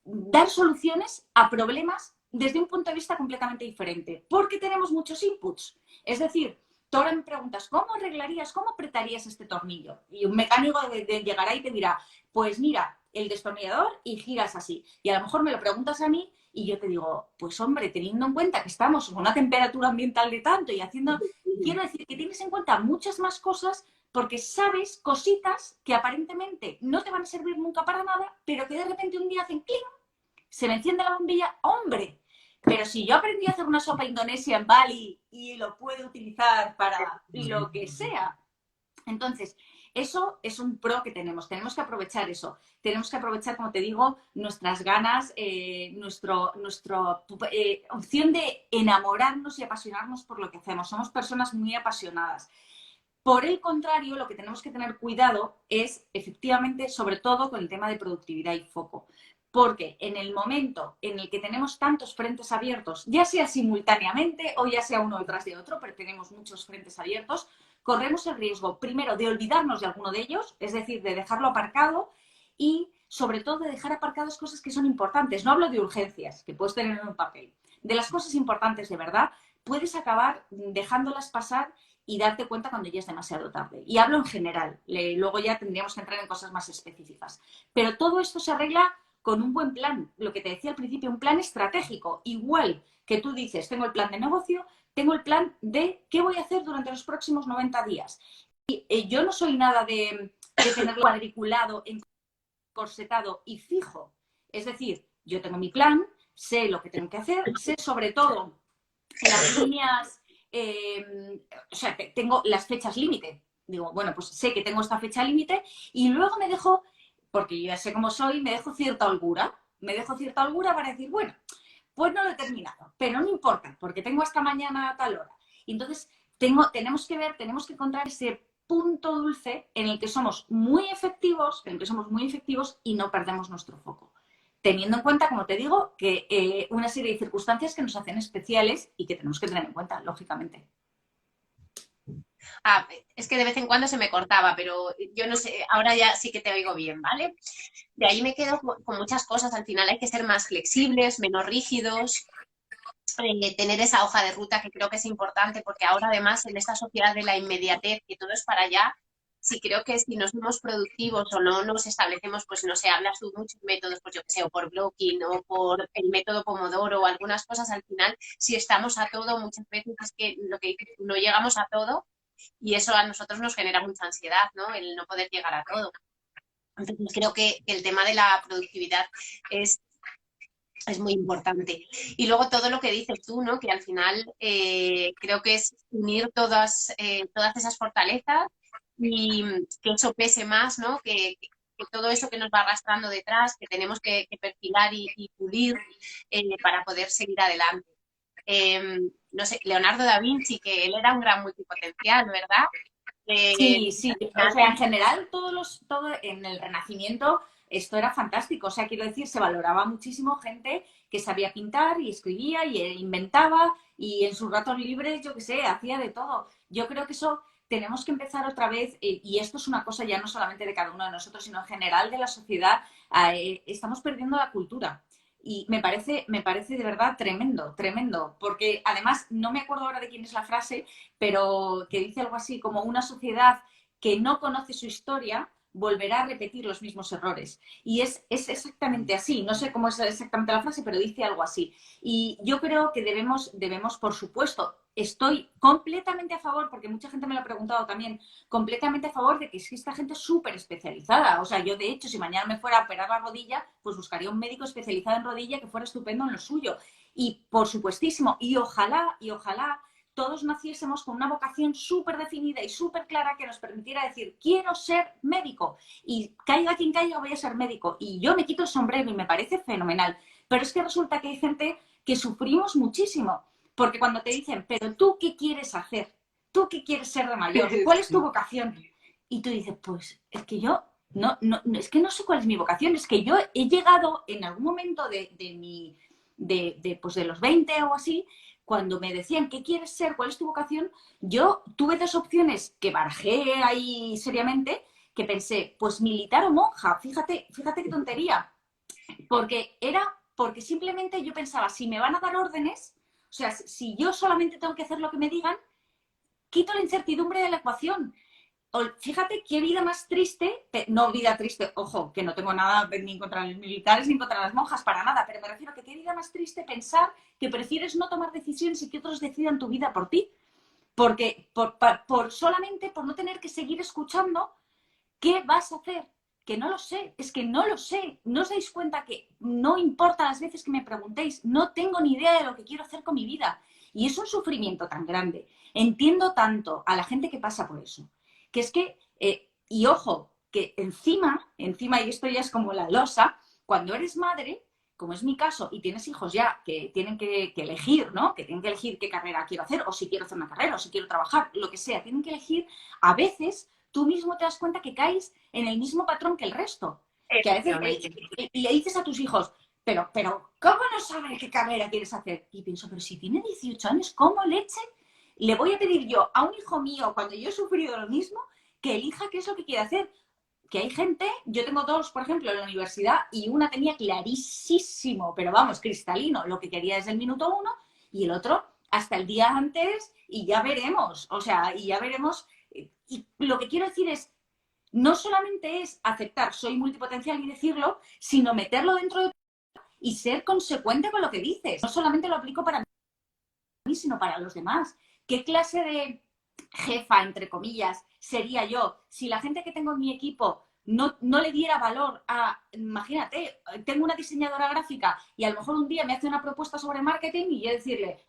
dar soluciones a problemas desde un punto de vista completamente diferente, porque tenemos muchos inputs. Es decir, tú ahora me preguntas, ¿cómo arreglarías, cómo apretarías este tornillo? Y un mecánico llegará y te dirá, pues mira, el destornillador y giras así. Y a lo mejor me lo preguntas a mí y yo te digo, pues hombre, teniendo en cuenta que estamos con una temperatura ambiental de tanto y haciendo, quiero decir que tienes en cuenta muchas más cosas porque sabes cositas que aparentemente no te van a servir nunca para nada, pero que de repente un día hacen clink, se me enciende la bombilla, ¡hombre! Pero si yo aprendí a hacer una sopa indonesia en Bali y lo puedo utilizar para lo que sea, entonces, eso es un pro que tenemos que aprovechar eso. Tenemos que aprovechar, como te digo, nuestras ganas, nuestra opción de enamorarnos y apasionarnos por lo que hacemos. Somos personas muy apasionadas. Por el contrario, lo que tenemos que tener cuidado es, efectivamente, sobre todo con el tema de productividad y foco. Porque en el momento en el que tenemos tantos frentes abiertos, ya sea simultáneamente o ya sea uno detrás de otro, pero tenemos muchos frentes abiertos, corremos el riesgo, primero, de olvidarnos de alguno de ellos, es decir, de dejarlo aparcado y, sobre todo, de dejar aparcadas cosas que son importantes. No hablo de urgencias, que puedes tener en un papel. De las cosas importantes de verdad, puedes acabar dejándolas pasar y darte cuenta cuando ya es demasiado tarde. Y hablo en general, luego ya tendríamos que entrar en cosas más específicas. Pero todo esto se arregla con un buen plan, lo que te decía al principio, un plan estratégico, igual que tú dices, tengo el plan de negocio, tengo el plan de qué voy a hacer durante los próximos 90 días. Y yo no soy nada de tenerlo cuadriculado, encorsetado y fijo. Es decir, yo tengo mi plan, sé lo que tengo que hacer, sé sobre todo las líneas, o sea, tengo las fechas límite. Digo, bueno, pues sé que tengo esta fecha límite y luego me dejo, porque yo ya sé cómo soy, me dejo cierta holgura. Me dejo cierta holgura para decir, bueno, pues no lo he terminado, pero no importa, porque tengo hasta mañana a tal hora. Y entonces tenemos que encontrar ese punto dulce en el que somos muy efectivos, y no perdemos nuestro foco. Teniendo en cuenta, como te digo, que una serie de circunstancias que nos hacen especiales y que tenemos que tener en cuenta, lógicamente. Ah, es que de vez en cuando se me cortaba, pero yo no sé, ahora ya sí que te oigo bien, ¿vale? De ahí me quedo con muchas cosas. Al final hay que ser más flexibles, menos rígidos, tener esa hoja de ruta que creo que es importante, porque ahora además en esta sociedad de la inmediatez, que todo es para allá, sí creo que si no somos productivos o no nos establecemos, pues no sé, hablas tú muchos métodos, pues yo que sé, o por blocking o por el método Pomodoro o algunas cosas, al final, si estamos a todo, muchas veces es que lo que dices, no llegamos a todo y eso a nosotros nos genera mucha ansiedad, ¿no? El no poder llegar a todo. Entonces creo que el tema de la productividad es muy importante. Y luego todo lo que dices tú, ¿no? Que al final creo que es unir todas esas fortalezas y que eso pese más, ¿no? Que todo eso que nos va arrastrando detrás, que tenemos que perfilar y pulir para poder seguir adelante. No sé, Leonardo da Vinci, que él era un gran multipotencial, ¿verdad? Sí, sí, Al o final, sea, en general, todo en el Renacimiento esto era fantástico, o sea, quiero decir, se valoraba muchísimo gente que sabía pintar y escribía y inventaba y en sus ratos libres, yo qué sé, hacía de todo. Yo creo que eso tenemos que empezar otra vez, y esto es una cosa ya no solamente de cada uno de nosotros, sino en general de la sociedad, estamos perdiendo la cultura. Y me parece de verdad tremendo, tremendo, porque además no me acuerdo ahora de quién es la frase, pero que dice algo así como una sociedad que no conoce su historia volverá a repetir los mismos errores. Y es exactamente así, no sé cómo es exactamente la frase, pero dice algo así. Y yo creo que debemos, por supuesto, estoy completamente a favor, porque mucha gente me lo ha preguntado también, completamente a favor de que exista gente súper especializada. O sea, yo de hecho, si mañana me fuera a operar la rodilla, pues buscaría un médico especializado en rodilla que fuera estupendo en lo suyo. Y por supuestísimo, y ojalá todos naciésemos con una vocación súper definida y súper clara que nos permitiera decir, quiero ser médico. Y caiga quien caiga, voy a ser médico. Y yo me quito el sombrero y me parece fenomenal. Pero es que resulta que hay gente que sufrimos muchísimo. Porque cuando te dicen, pero tú qué quieres hacer, tú qué quieres ser de mayor, ¿cuál es tu vocación? Y tú dices, pues es que yo es que no sé cuál es mi vocación, es que yo he llegado en algún momento pues de los 20 o así, cuando me decían, ¿qué quieres ser? ¿Cuál es tu vocación? Yo tuve dos opciones que barajé ahí seriamente, que pensé, pues militar o monja, fíjate qué tontería, porque simplemente yo pensaba, si me van a dar órdenes, o sea, si yo solamente tengo que hacer lo que me digan, quito la incertidumbre de la ecuación. Fíjate qué vida más triste, no vida triste, ojo, que no tengo nada ni contra los militares ni contra las monjas, para nada, pero me refiero a que qué vida más triste pensar que prefieres no tomar decisiones y que otros decidan tu vida por ti. Porque solamente por no tener que seguir escuchando, ¿qué vas a hacer? Que no lo sé, es que no lo sé. ¿No os dais cuenta que no importa las veces que me preguntéis? No tengo ni idea de lo que quiero hacer con mi vida. Y es un sufrimiento tan grande. Entiendo tanto a la gente que pasa por eso. Que es que, y ojo, que encima, y esto ya es como la losa, cuando eres madre, como es mi caso, y tienes hijos ya que tienen que elegir, ¿no? Que tienen que elegir qué carrera quiero hacer, o si quiero hacer una carrera, o si quiero trabajar, lo que sea, tienen que elegir, a veces tú mismo te das cuenta que caes en el mismo patrón que el resto. Que a veces y le dices a tus hijos, pero, ¿cómo no sabes qué carrera quieres hacer? Y pienso, pero si tiene 18 años, ¿cómo leche le voy a pedir yo a un hijo mío, cuando yo he sufrido lo mismo, que elija qué es lo que quiere hacer? Que hay gente, yo tengo dos, por ejemplo, en la universidad, y una tenía clarísimo, pero vamos, cristalino, lo que quería desde el minuto uno, y el otro hasta el día antes, y ya veremos, o sea, y ya veremos. Y lo que quiero decir es, no solamente es aceptar, soy multipotencial y decirlo, sino meterlo dentro de y ser consecuente con lo que dices. No solamente lo aplico para mí, sino para los demás. ¿Qué clase de jefa, entre comillas, sería yo si la gente que tengo en mi equipo no le diera valor a, imagínate, tengo una diseñadora gráfica y a lo mejor un día me hace una propuesta sobre marketing y yo decirle,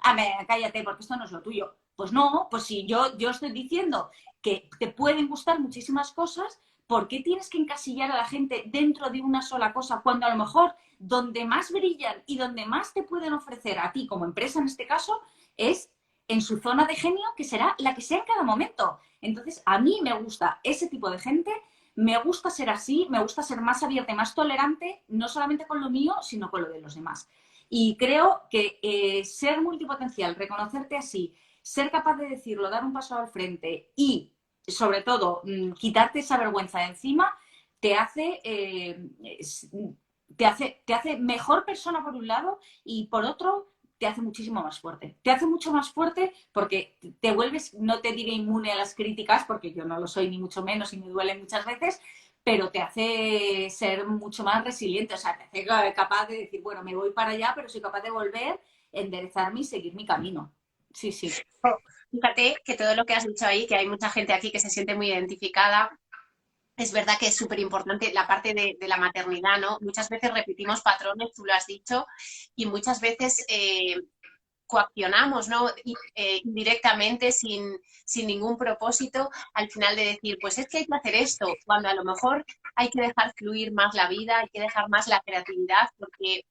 cállate porque esto no es lo tuyo? Pues no, pues si yo estoy diciendo que te pueden gustar muchísimas cosas, ¿por qué tienes que encasillar a la gente dentro de una sola cosa cuando a lo mejor donde más brillan y donde más te pueden ofrecer a ti como empresa en este caso es en su zona de genio, que será la que sea en cada momento? Entonces, a mí me gusta ese tipo de gente, me gusta ser así, me gusta ser más abierta y más tolerante, no solamente con lo mío, sino con lo de los demás. Y creo que ser multipotencial, reconocerte así, ser capaz de decirlo, dar un paso al frente y, sobre todo, quitarte esa vergüenza de encima, te hace, te hace mejor persona por un lado y por otro te hace muchísimo más fuerte. Te hace mucho más fuerte porque te vuelves, no te diré inmune a las críticas, porque yo no lo soy ni mucho menos y me duele muchas veces, pero te hace ser mucho más resiliente, o sea, te hace capaz de decir, bueno, me voy para allá, pero soy capaz de volver, enderezarme y seguir mi camino. Sí, sí. Fíjate que todo lo que has dicho ahí, que hay mucha gente aquí que se siente muy identificada, es verdad que es súper importante la parte de la maternidad, ¿no? Muchas veces repetimos patrones, tú lo has dicho, y muchas veces coaccionamos, ¿no? Indirectamente, sin ningún propósito, al final de decir, pues es que hay que hacer esto, cuando a lo mejor hay que dejar fluir más la vida, hay que dejar más la creatividad, porque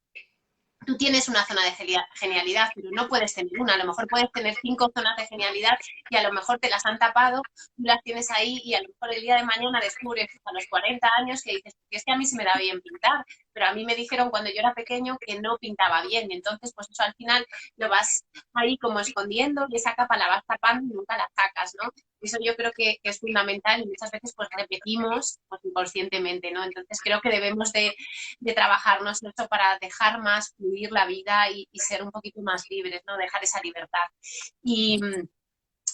tú tienes una zona de genialidad, pero no puedes tener una. A lo mejor puedes tener 5 zonas de genialidad y a lo mejor te las han tapado, tú las tienes ahí y a lo mejor el día de mañana descubres a los 40 años que dices, es que a mí se me da bien pintar, pero a mí me dijeron cuando yo era pequeño que no pintaba bien, y entonces pues eso al final lo vas ahí como escondiendo y esa capa la vas tapando y nunca la sacas, ¿no? Eso yo creo que es fundamental y muchas veces pues repetimos pues, inconscientemente, ¿no? Entonces creo que debemos de trabajarnos esto para dejar más fluir la vida y ser un poquito más libres, ¿no? Dejar esa libertad. Y,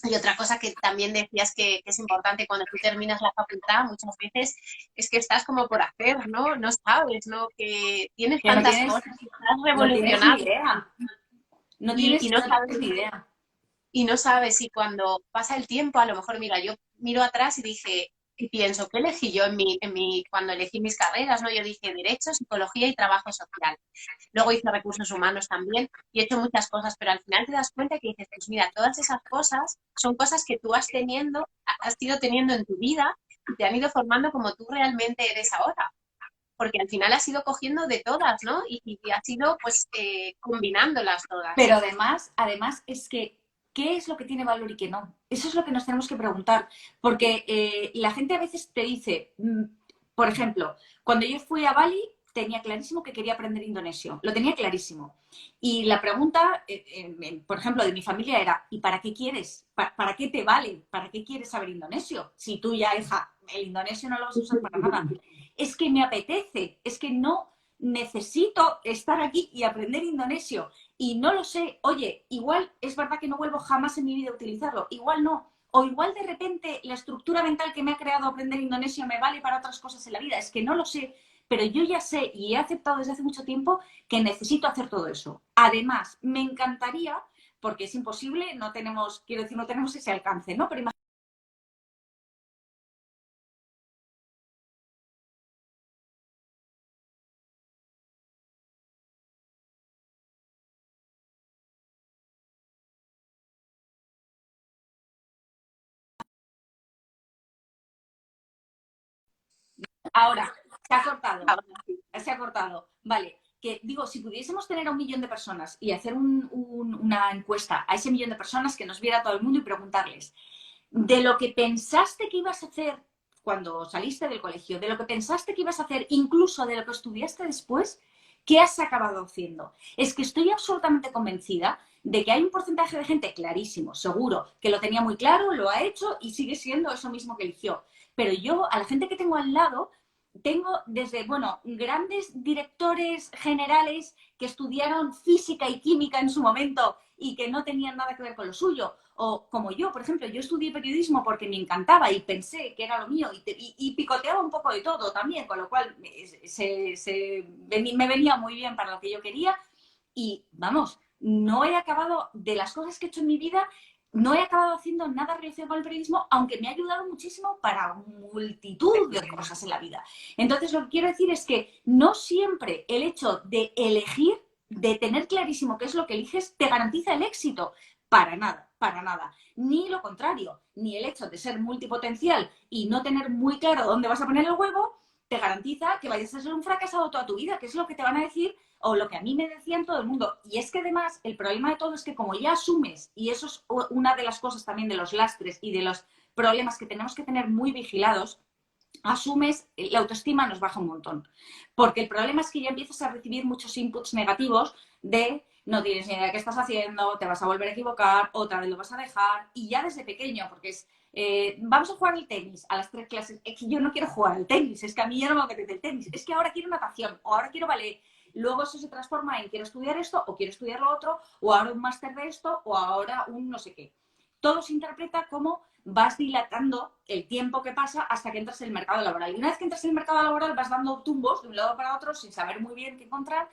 y otra cosa que también decías que es importante cuando tú terminas la facultad, muchas veces es que estás como por hacer, ¿no? No sabes, ¿no? Que tienes Que tantas cosas, que estás no tienes ni revolucionando idea. y no No sabes tienes ni idea. y no sabes si cuando pasa el tiempo, a lo mejor, mira, yo miro atrás y dije, y pienso, ¿qué elegí yo cuando elegí mis carreras, ¿no? Yo dije Derecho, Psicología y Trabajo Social. Luego hice Recursos Humanos también y he hecho muchas cosas, pero al final te das cuenta que dices, pues mira, todas esas cosas son cosas que tú has ido teniendo en tu vida y te han ido formando como tú realmente eres ahora. Porque al final has ido cogiendo de todas, ¿no? Y has ido, pues, combinándolas Pero todas. además es que, ¿qué es lo que tiene valor y qué no? Eso es lo que nos tenemos que preguntar. Porque la gente a veces te dice, por ejemplo, cuando yo fui a Bali, tenía clarísimo que quería aprender indonesio. Lo tenía clarísimo. Y la pregunta, por ejemplo, de mi familia era, ¿y para qué quieres? ¿Para qué te vale? ¿Para qué quieres saber indonesio? Si tú ya, hija, el indonesio no lo vas a usar para nada. Es que me apetece, es que no necesito estar aquí y aprender indonesio y no lo sé, oye, igual es verdad que no vuelvo jamás en mi vida a utilizarlo, igual no, o igual de repente la estructura mental que me ha creado aprender indonesio me vale para otras cosas en la vida, es que no lo sé, pero yo ya sé y he aceptado desde hace mucho tiempo que necesito hacer todo eso. Además, me encantaría, porque es imposible, no tenemos, quiero decir, no tenemos ese alcance, ¿no? Pero ahora, se ha cortado. Se ha cortado. Vale, que digo, si pudiésemos tener a 1 millón de personas y hacer una encuesta a ese 1 millón de personas que nos viera todo el mundo y preguntarles de lo que pensaste que ibas a hacer cuando saliste del colegio, de lo que pensaste que ibas a hacer, incluso de lo que estudiaste después, ¿qué has acabado haciendo? Es que estoy absolutamente convencida de que hay un porcentaje de gente clarísimo, seguro, que lo tenía muy claro, lo ha hecho y sigue siendo eso mismo que eligió. Pero yo, a la gente que tengo al lado, tengo desde, bueno, grandes directores generales que estudiaron física y química en su momento y que no tenían nada que ver con lo suyo. O como yo, por ejemplo, yo estudié periodismo porque me encantaba y pensé que era lo mío y picoteaba un poco de todo también, con lo cual me venía muy bien para lo que yo quería. Y vamos, no he acabado, de las cosas que he hecho en mi vida, no he acabado haciendo nada relacionado con el periodismo, aunque me ha ayudado muchísimo para multitud de cosas en la vida. Entonces, lo que quiero decir es que no siempre el hecho de elegir, de tener clarísimo qué es lo que eliges, te garantiza el éxito. Para nada, para nada. Ni lo contrario, ni el hecho de ser multipotencial y no tener muy claro dónde vas a poner el huevo, te garantiza que vayas a ser un fracasado toda tu vida, que es lo que te van a decir o lo que a mí me decían todo el mundo. Y es que además el problema de todo es que como ya asumes, y eso es una de las cosas también de los lastres y de los problemas que tenemos que tener muy vigilados, asumes, la autoestima nos baja un montón. Porque el problema es que ya empiezas a recibir muchos inputs negativos de no tienes ni idea de qué estás haciendo, te vas a volver a equivocar, otra vez lo vas a dejar, y ya desde pequeño, porque es, vamos a jugar al tenis a las 3 clases, es que yo no quiero jugar al tenis, es que a mí ya no me apetece el tenis, es que ahora quiero natación, o ahora quiero ballet, luego eso se transforma en quiero estudiar esto, o quiero estudiar lo otro, o ahora un máster de esto, o ahora un no sé qué. Todo se interpreta como vas dilatando el tiempo que pasa hasta que entras en el mercado laboral. Y una vez que entras en el mercado laboral vas dando tumbos de un lado para otro sin saber muy bien qué encontrar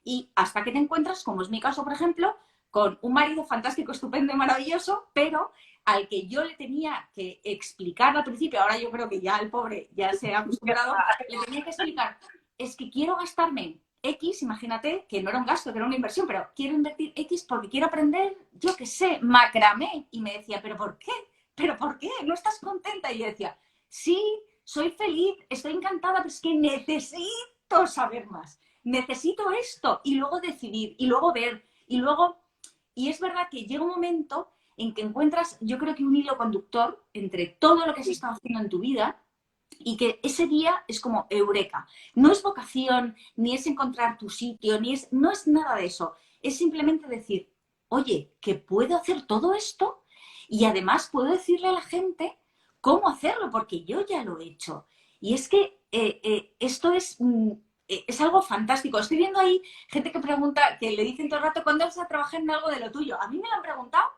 y hasta que te encuentras, como es mi caso, por ejemplo, con un marido fantástico, estupendo y maravilloso, pero al que yo le tenía que explicar al principio, ahora yo creo que ya el pobre ya se ha acostumbrado, le tenía que explicar, es que quiero gastarme X, imagínate que no era un gasto, que era una inversión, pero quiero invertir X porque quiero aprender, yo qué sé, macramé. Y me decía, ¿pero por qué? ¿Pero por qué? ¿No estás contenta? Y yo decía, sí, soy feliz, estoy encantada, pero es que necesito saber más. Necesito esto. Y luego decidir, y luego ver, y luego... Y es verdad que llega un momento en que encuentras, yo creo que un hilo conductor entre todo lo que has estado haciendo en tu vida y que ese día es como eureka. No es vocación, ni es encontrar tu sitio, no es nada de eso. Es simplemente decir, oye, que puedo hacer todo esto y además puedo decirle a la gente cómo hacerlo, porque yo ya lo he hecho. Y es que esto es algo fantástico. Estoy viendo ahí gente que pregunta, que le dicen todo el rato, ¿cuándo vas a trabajar en algo de lo tuyo? A mí me lo han preguntado,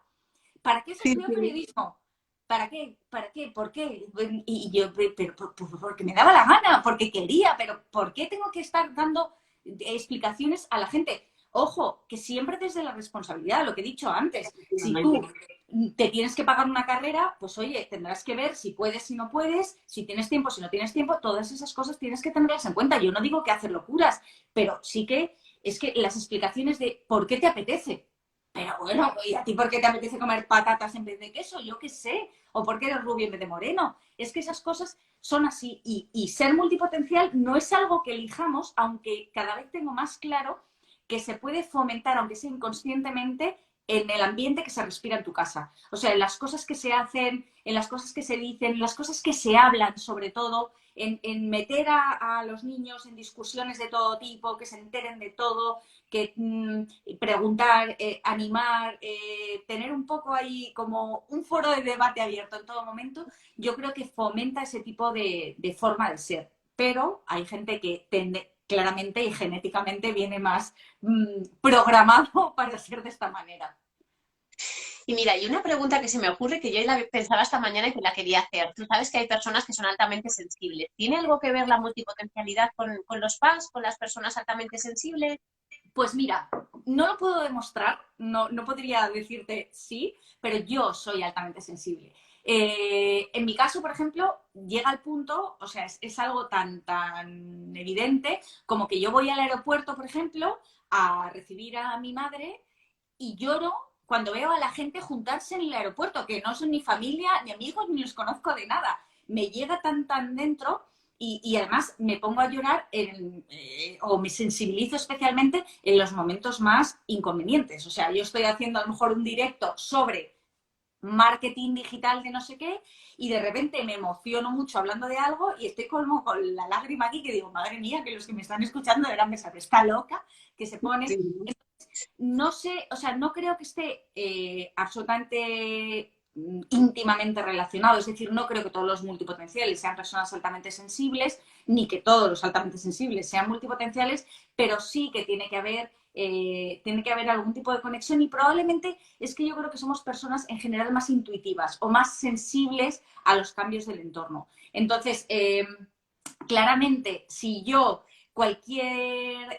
¿para qué has Sí, estudiado sí. periodismo? ¿Para qué? ¿Para qué? ¿Por qué? Y yo, pero porque me daba la gana, porque quería, pero ¿por qué tengo que estar dando explicaciones a la gente? Ojo, que siempre desde la responsabilidad, lo que he dicho antes. Si tú Efectivamente. te tienes que pagar una carrera, pues oye, tendrás que ver si puedes, si no puedes, si tienes tiempo, si no tienes tiempo, todas esas cosas tienes que tenerlas en cuenta. Yo no digo que hacer locuras, pero sí que es que las explicaciones de por qué te apetece. Pero bueno, ¿y a ti por qué te apetece comer patatas en vez de queso? Yo qué sé. ¿O por qué eres rubio en vez de moreno? Es que esas cosas son así. Y ser multipotencial no es algo que elijamos, aunque cada vez tengo más claro que se puede fomentar, aunque sea inconscientemente, en el ambiente que se respira en tu casa. O sea, en las cosas que se hacen, en las cosas que se dicen, en las cosas que se hablan, sobre todo, en meter a los niños en discusiones de todo tipo, que se enteren de todo, que preguntar, animar, tener un poco ahí como un foro de debate abierto en todo momento, yo creo que fomenta ese tipo de forma de ser. Pero hay gente que claramente y genéticamente viene más programado para ser de esta manera. Y mira, hay una pregunta que se me ocurre que yo la pensaba esta mañana y que la quería hacer. Tú sabes que hay personas que son altamente sensibles. ¿Tiene algo que ver la multipotencialidad con los PAS, con las personas altamente sensibles? Pues mira, no lo puedo demostrar, no podría decirte sí, pero yo soy altamente sensible. En mi caso, por ejemplo, llega al punto, o sea, es algo tan evidente como que yo voy al aeropuerto, por ejemplo, a recibir a mi madre y lloro cuando veo a la gente juntarse en el aeropuerto, que no son ni familia, ni amigos, ni los conozco de nada. Me llega tan dentro y además me pongo a llorar o me sensibilizo especialmente en los momentos más inconvenientes. O sea, yo estoy haciendo a lo mejor un directo sobre marketing digital de no sé qué y de repente me emociono mucho hablando de algo y estoy como con la lágrima aquí que digo, madre mía, que los que me están escuchando deberán pensar, está loca, que se pone. Sí. No sé, o sea, no creo que esté absolutamente íntimamente relacionado, es decir, no creo que todos los multipotenciales sean personas altamente sensibles, ni que todos los altamente sensibles sean multipotenciales, pero sí que tiene que haber algún tipo de conexión y probablemente es que yo creo que somos personas en general más intuitivas o más sensibles a los cambios del entorno. Entonces, claramente, si yo cualquier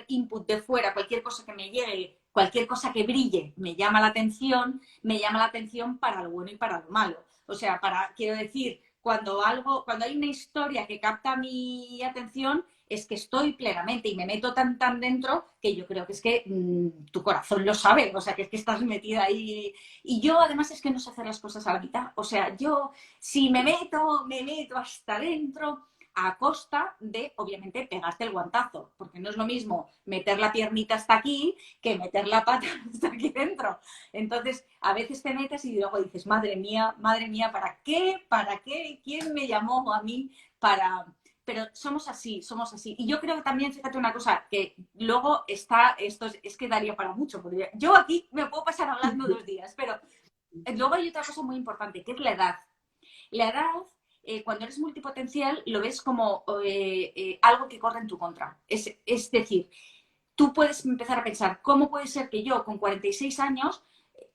input de fuera, cualquier cosa que me llegue, cualquier cosa que brille, me llama la atención para lo bueno y para lo malo. O sea, quiero decir, cuando hay una historia que capta mi atención, es que estoy plenamente y me meto tan dentro que yo creo que es que tu corazón lo sabe, o sea, que es que estás metida ahí. Y yo además es que no sé hacer las cosas a la mitad, o sea, yo si me meto hasta dentro a costa de, obviamente, pegarte el guantazo, porque no es lo mismo meter la piernita hasta aquí que meter la pata hasta aquí dentro. Entonces, a veces te metes y luego dices, madre mía, ¿para qué? ¿Para qué? ¿Quién me llamó a mí para...? Pero somos así, somos así. Y yo creo que también, fíjate una cosa, que luego es que daría para mucho. Porque yo aquí me puedo pasar hablando 2 días, pero luego hay otra cosa muy importante, que es la edad. La edad, cuando eres multipotencial, lo ves como algo que corre en tu contra. Es decir, tú puedes empezar a pensar, ¿cómo puede ser que yo con 46 años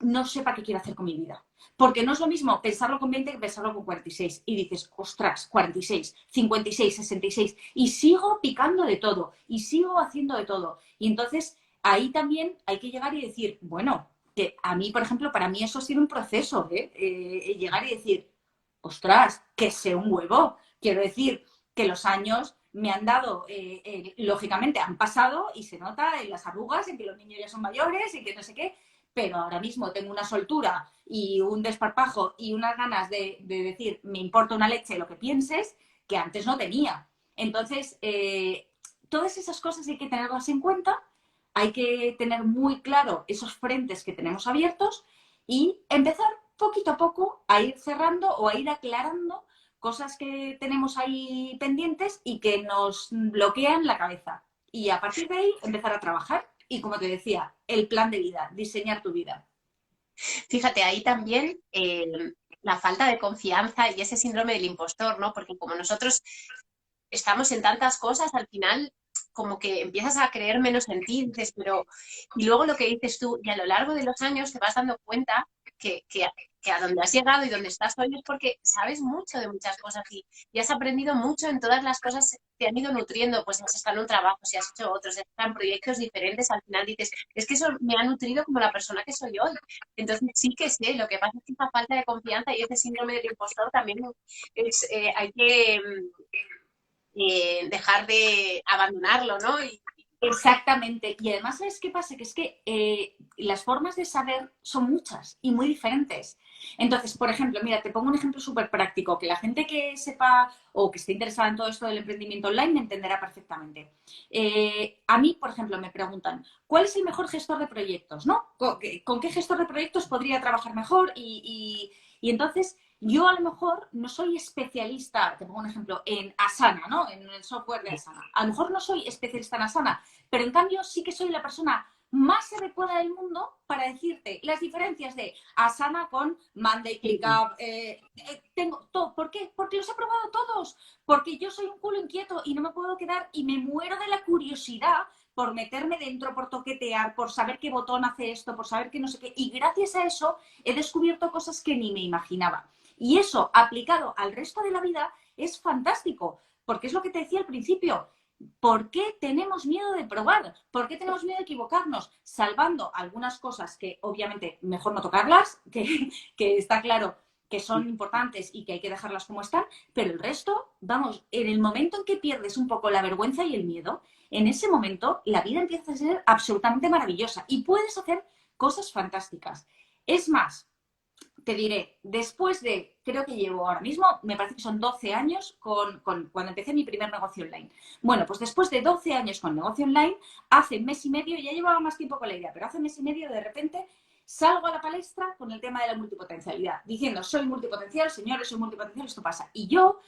no sepa qué quiero hacer con mi vida? Porque no es lo mismo pensarlo con 20 que pensarlo con 46. Y dices, ostras, 46, 56, 66. Y sigo picando de todo. Y sigo haciendo de todo. Y entonces ahí también hay que llegar y decir, bueno, que a mí, por ejemplo, para mí eso ha sido un proceso, llegar y decir, ostras, que sé un huevo. Quiero decir que los años me han dado, lógicamente han pasado y se nota en las arrugas, en que los niños ya son mayores y que no sé qué, pero ahora mismo tengo una soltura y un desparpajo y unas ganas de decir, me importa una leche lo que pienses, que antes no tenía. Entonces, todas esas cosas hay que tenerlas en cuenta, hay que tener muy claro esos frentes que tenemos abiertos y empezar poquito a poco a ir cerrando o a ir aclarando cosas que tenemos ahí pendientes y que nos bloquean la cabeza. Y a partir de ahí empezar a trabajar y, como te decía, el plan de vida, diseñar tu vida. Fíjate, ahí también la falta de confianza y ese síndrome del impostor, ¿no? Porque como nosotros estamos en tantas cosas, al final como que empiezas a creer menos en ti, dices, pero... Y luego lo que dices tú, y a lo largo de los años te vas dando cuenta que a donde has llegado y donde estás hoy es porque sabes mucho de muchas cosas y has aprendido mucho en todas las cosas que te han ido nutriendo, pues si has estado en un trabajo, si has hecho otros, si has estado en proyectos diferentes, al final dices, es que eso me ha nutrido como la persona que soy hoy. Entonces sí que sé, lo que pasa es que esa falta de confianza y ese síndrome del impostor también es, hay que dejar de abandonarlo, ¿no? Exactamente. Y además, ¿sabes qué pasa? Que es que las formas de saber son muchas y muy diferentes. Entonces, por ejemplo, mira, te pongo un ejemplo súper práctico, que la gente que sepa o que esté interesada en todo esto del emprendimiento online me entenderá perfectamente. A mí, por ejemplo, me preguntan, ¿cuál es el mejor gestor de proyectos? ¿No? ¿Con qué gestor de proyectos podría trabajar mejor? Y entonces yo a lo mejor no soy especialista, te pongo un ejemplo, en Asana, ¿no? En el software de Asana. A lo mejor no soy especialista en Asana, pero en cambio sí que soy la persona más adecuada del mundo para decirte las diferencias de Asana con Monday, ClickUp. Tengo todo. ¿Por qué? Porque los he probado todos. Porque yo soy un culo inquieto y no me puedo quedar y me muero de la curiosidad por meterme dentro, por toquetear, por saber qué botón hace esto, por saber qué no sé qué. Y gracias a eso he descubierto cosas que ni me imaginaba. Y eso, aplicado al resto de la vida, es fantástico, porque es lo que te decía al principio. ¿Por qué tenemos miedo de probar? ¿Por qué tenemos miedo de equivocarnos? Salvando algunas cosas que obviamente mejor no tocarlas, que está claro que son importantes y que hay que dejarlas como están, pero el resto, vamos, en el momento en que pierdes un poco la vergüenza y el miedo, en ese momento la vida empieza a ser absolutamente maravillosa y puedes hacer cosas fantásticas. Es más, te diré, después de, creo que llevo ahora mismo, me parece que son 12 años cuando empecé mi primer negocio online. Bueno, pues después de 12 años con negocio online, hace mes y medio, ya llevaba más tiempo con la idea, pero hace mes y medio de repente salgo a la palestra con el tema de la multipotencialidad, diciendo, soy multipotencial, señores, soy multipotencial, esto pasa. Y yo,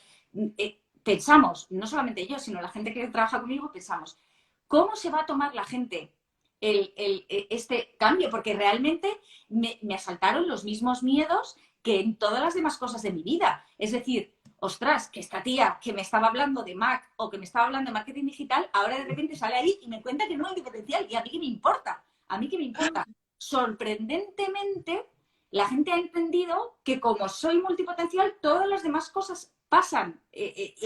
pensamos, no solamente yo, sino la gente que trabaja conmigo, pensamos, ¿cómo se va a tomar la gente este cambio? Porque realmente me asaltaron los mismos miedos que en todas las demás cosas de mi vida. Es decir, ostras, que esta tía que me estaba hablando de Mac o que me estaba hablando de marketing digital, ahora de repente sale ahí y me cuenta que no hay potencial. ¿Y a mí qué me importa? ¿A mí qué me importa? Sorprendentemente, la gente ha entendido que como soy multipotencial, todas las demás cosas pasan,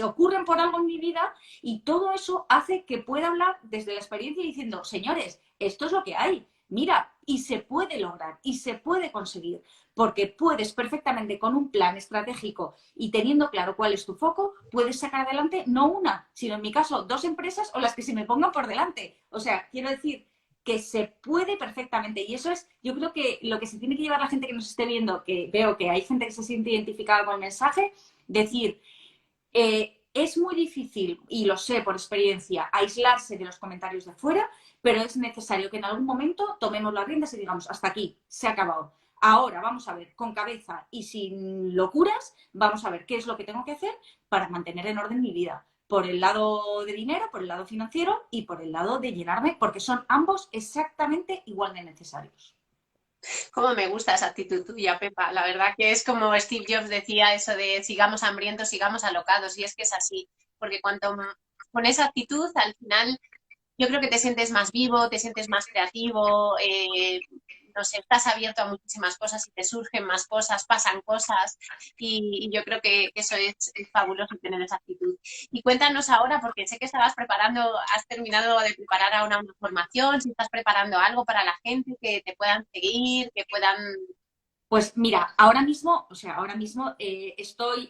ocurren por algo en mi vida y todo eso hace que pueda hablar desde la experiencia diciendo, señores, esto es lo que hay. Mira, y se puede lograr y se puede conseguir, porque puedes perfectamente con un plan estratégico y teniendo claro cuál es tu foco, puedes sacar adelante no una, sino en mi caso 2 empresas o las que se me pongan por delante. O sea, quiero decir que se puede perfectamente y eso es, yo creo que lo que se tiene que llevar la gente que nos esté viendo, que veo que hay gente que se siente identificada con el mensaje, decir, es muy difícil, y lo sé por experiencia, aislarse de los comentarios de fuera, pero es necesario que en algún momento tomemos las riendas y digamos, hasta aquí, se ha acabado. Ahora vamos a ver, con cabeza y sin locuras, vamos a ver qué es lo que tengo que hacer para mantener en orden mi vida. Por el lado de dinero, por el lado financiero y por el lado de llenarme, porque son ambos exactamente igual de necesarios. Cómo me gusta esa actitud tuya, Pepa. La verdad que es como Steve Jobs decía eso de sigamos hambrientos, sigamos alocados. Y es que es así, porque cuanto con esa actitud, al final yo creo que te sientes más vivo, te sientes más creativo, no sé, estás abierto a muchísimas cosas y te surgen más cosas, pasan cosas y yo creo que eso es fabuloso tener esa actitud. Y cuéntanos ahora, porque sé que estabas preparando, has terminado de preparar ahora una formación, si estás preparando algo para la gente, que te puedan seguir, que puedan... Pues mira, ahora mismo, o sea, ahora mismo estoy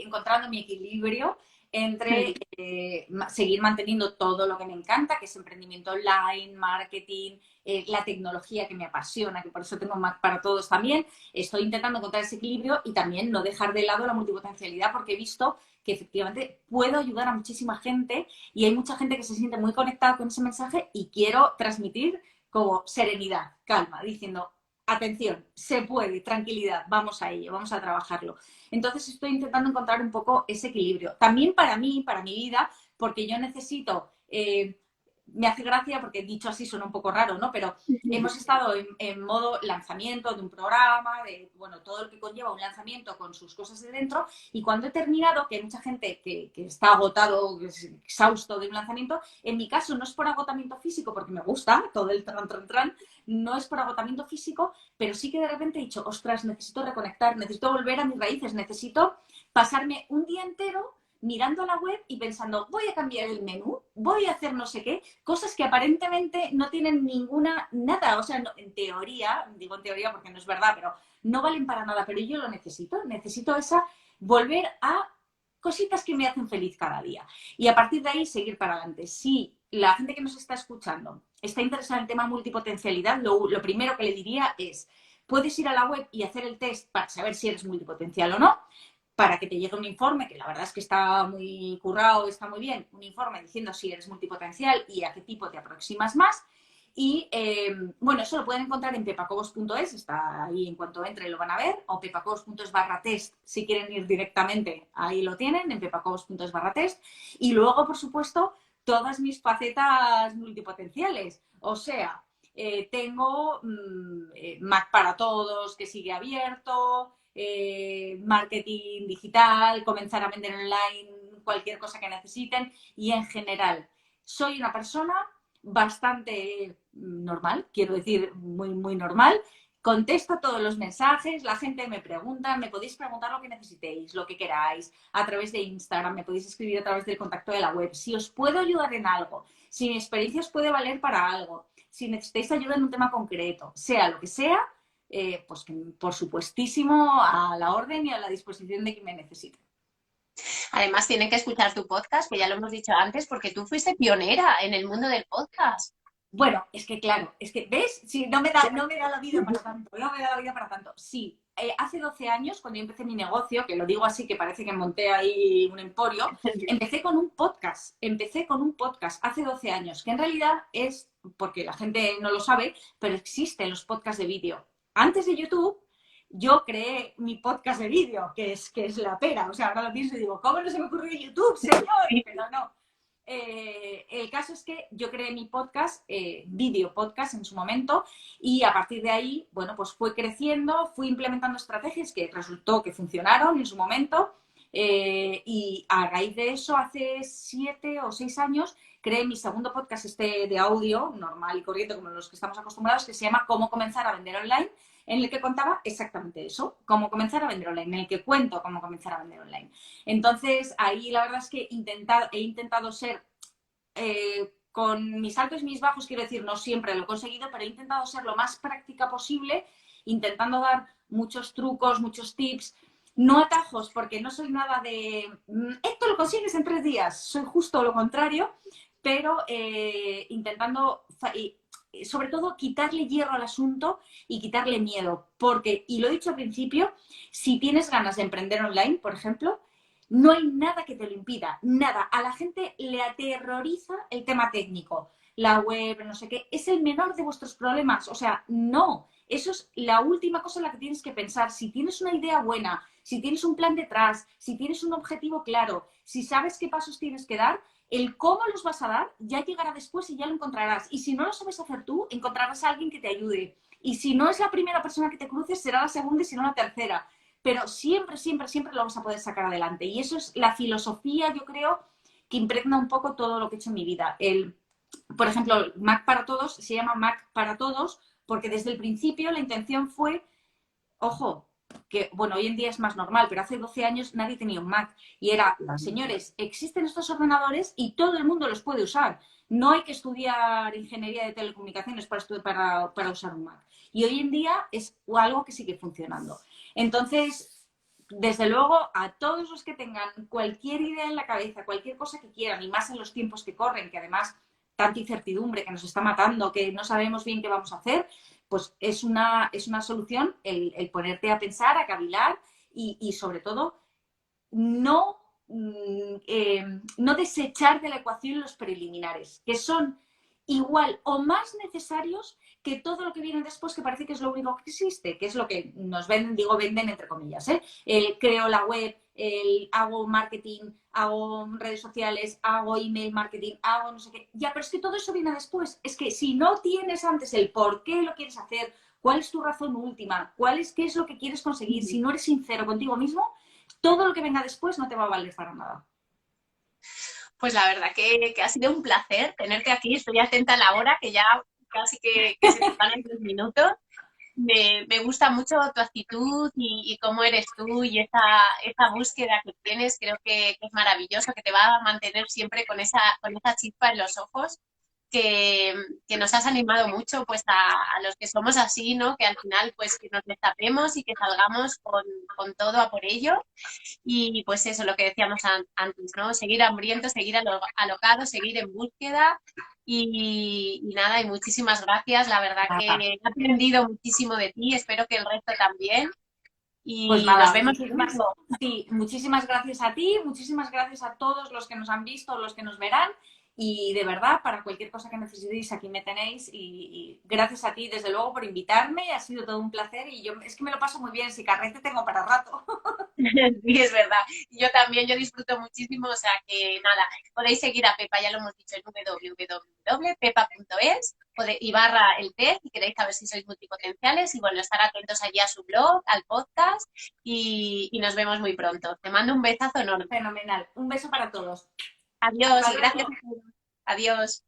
encontrando mi equilibrio entre seguir manteniendo todo lo que me encanta, que es emprendimiento online, marketing, la tecnología que me apasiona, que por eso tengo Mac para todos también. Estoy intentando encontrar ese equilibrio y también no dejar de lado la multipotencialidad porque he visto que efectivamente puedo ayudar a muchísima gente y hay mucha gente que se siente muy conectada con ese mensaje y quiero transmitir como serenidad, calma, diciendo, atención, se puede, tranquilidad, vamos a ello, vamos a trabajarlo. Entonces estoy intentando encontrar un poco ese equilibrio. También para mí, para mi vida, porque yo necesito, me hace gracia porque dicho así suena un poco raro, ¿no? Pero hemos estado en modo lanzamiento de un programa, de, bueno, todo lo que conlleva un lanzamiento con sus cosas de dentro, y cuando he terminado, que hay mucha gente que está agotado, exhausto de un lanzamiento, en mi caso no es por agotamiento físico, porque me gusta todo el tran, no es por agotamiento físico, pero sí que de repente he dicho, ostras, necesito reconectar, necesito volver a mis raíces, necesito pasarme un día entero mirando la web y pensando, voy a cambiar el menú, voy a hacer no sé qué, cosas que aparentemente no tienen nada, o sea, no, en teoría, digo en teoría porque no es verdad, pero no valen para nada, pero yo lo necesito volver a cositas que me hacen feliz cada día. Y a partir de ahí seguir para adelante. Si la gente que nos está escuchando está interesada en el tema multipotencialidad, lo primero que le diría es, puedes ir a la web y hacer el test para saber si eres multipotencial o no, para que te llegue un informe, que la verdad es que está muy currado, está muy bien, un informe diciendo si eres multipotencial y a qué tipo te aproximas más. Y bueno, eso lo pueden encontrar en pepacobos.es, está ahí en cuanto entre lo van a ver, o pepacobos.es/test, si quieren ir directamente, ahí lo tienen, en pepacobos.es/test. Y luego, por supuesto, todas mis facetas multipotenciales, o sea, tengo Mac para todos, que sigue abierto, marketing digital, comenzar a vender online, cualquier cosa que necesiten, y en general soy una persona bastante normal, quiero decir, muy, muy normal. Contesto todos los mensajes, la gente me pregunta, me podéis preguntar lo que necesitéis, lo que queráis, a través de Instagram, me podéis escribir a través del contacto de la web. Si os puedo ayudar en algo, si mi experiencia os puede valer para algo, si necesitáis ayuda en un tema concreto, sea lo que sea, pues por supuestísimo a la orden y a la disposición de quien me necesite. Además, tienen que escuchar tu podcast, que ya lo hemos dicho antes, porque tú fuiste pionera en el mundo del podcast. Bueno, es que claro, es que, ¿ves? Sí, no me da la vida para tanto, no me da la vida para tanto. Sí, hace 12 años, cuando yo empecé mi negocio, que lo digo así, que parece que monté ahí un emporio, empecé con un podcast hace 12 años, que en realidad es, porque la gente no lo sabe, pero existen los podcasts de vídeo. Antes de YouTube, yo creé mi podcast de vídeo, que es la pera. O sea, ahora lo pienso y digo, ¿cómo no se me ocurrió YouTube, señor? Pero no. El caso es que yo creé mi podcast, video podcast en su momento, y a partir de ahí, bueno, pues fue creciendo, fui implementando estrategias que resultó que funcionaron en su momento, y a raíz de eso, hace 7 o 6 años, creé mi segundo podcast de audio, normal y corriente como los que estamos acostumbrados, que se llama Cómo comenzar a vender online, en el que contaba exactamente eso, cómo comenzar a vender online, en el que cuento cómo comenzar a vender online. Entonces, ahí la verdad es que he intentado ser, con mis altos y mis bajos, quiero decir, no siempre lo he conseguido, pero he intentado ser lo más práctica posible, intentando dar muchos trucos, muchos tips, no atajos, porque no soy nada de, esto lo consigues en 3 días, soy justo lo contrario, pero intentando, sobre todo, quitarle hierro al asunto y quitarle miedo, porque, y lo he dicho al principio, si tienes ganas de emprender online, por ejemplo, no hay nada que te lo impida, nada. A la gente le aterroriza el tema técnico, la web, no sé qué, es el menor de vuestros problemas, o sea, no, eso es la última cosa en la que tienes que pensar. Si tienes una idea buena, si tienes un plan detrás, si tienes un objetivo claro, si sabes qué pasos tienes que dar, el cómo los vas a dar ya llegará después y ya lo encontrarás. Y si no lo sabes hacer tú, encontrarás a alguien que te ayude. Y si no es la primera persona que te cruces, será la segunda y si no la tercera. Pero siempre, siempre, siempre lo vas a poder sacar adelante. Y eso es la filosofía, yo creo, que impregna un poco todo lo que he hecho en mi vida. Por ejemplo, Mac para Todos se llama Mac para Todos porque desde el principio la intención fue, ojo, que bueno, hoy en día es más normal, pero hace 12 años nadie tenía un Mac. Y era, señores, existen estos ordenadores y todo el mundo los puede usar. No hay que estudiar ingeniería de telecomunicaciones para usar un Mac. Y hoy en día es algo que sigue funcionando. Entonces, desde luego, a todos los que tengan cualquier idea en la cabeza, cualquier cosa que quieran, y más en los tiempos que corren, que además tanta incertidumbre que nos está matando, que no sabemos bien qué vamos a hacer, pues es una solución el ponerte a pensar, a cavilar y sobre todo no, no desechar de la ecuación los preliminares, que son igual o más necesarios que todo lo que viene después, que parece que es lo único que existe, que es lo que nos venden, digo venden entre comillas, ¿eh? El creo la web, el hago marketing, hago redes sociales, hago email marketing, hago no sé qué. Ya, pero es que todo eso viene después. Es que si no tienes antes el por qué lo quieres hacer, cuál es tu razón última, qué es lo que quieres conseguir, si no eres sincero contigo mismo, todo lo que venga después no te va a valer para nada. Pues la verdad que ha sido un placer tenerte aquí. Estoy atenta a la hora, que ya casi que se nos van en 3 minutos. Me gusta mucho tu actitud y cómo eres tú y esa búsqueda que tienes. Creo que es maravilloso, que te va a mantener siempre con esa chispa en los ojos que, que nos has animado mucho pues a los que somos así, ¿no? Que al final pues que nos destapemos y que salgamos con todo a por ello. Y pues eso, lo que decíamos antes, ¿no? Seguir hambrientos, seguir alocados, seguir en búsqueda. Y nada, y muchísimas gracias. La verdad que Nada. he aprendido muchísimo de ti, espero que el resto también. Pues Y nos nada, vemos muchísimas, pronto. sí, muchísimas gracias a ti, muchísimas gracias a todos los que nos han visto, los que nos verán. Y de verdad, para cualquier cosa que necesitéis, aquí me tenéis. Y gracias a ti, desde luego, por invitarme. Ha sido todo un placer y yo es que me lo paso muy bien. Si carrete tengo para rato. Sí, es verdad. Yo también, yo disfruto muchísimo, o sea que nada, podéis seguir a Pepa, ya lo hemos dicho en www.pepa.es y barra el test si queréis saber si sois multipotenciales y bueno, estar atentos allí a su blog, al podcast y nos vemos muy pronto. Te mando un besazo enorme. Fenomenal. Un beso para todos. Adiós Hasta y gracias luego. a todos. Adiós.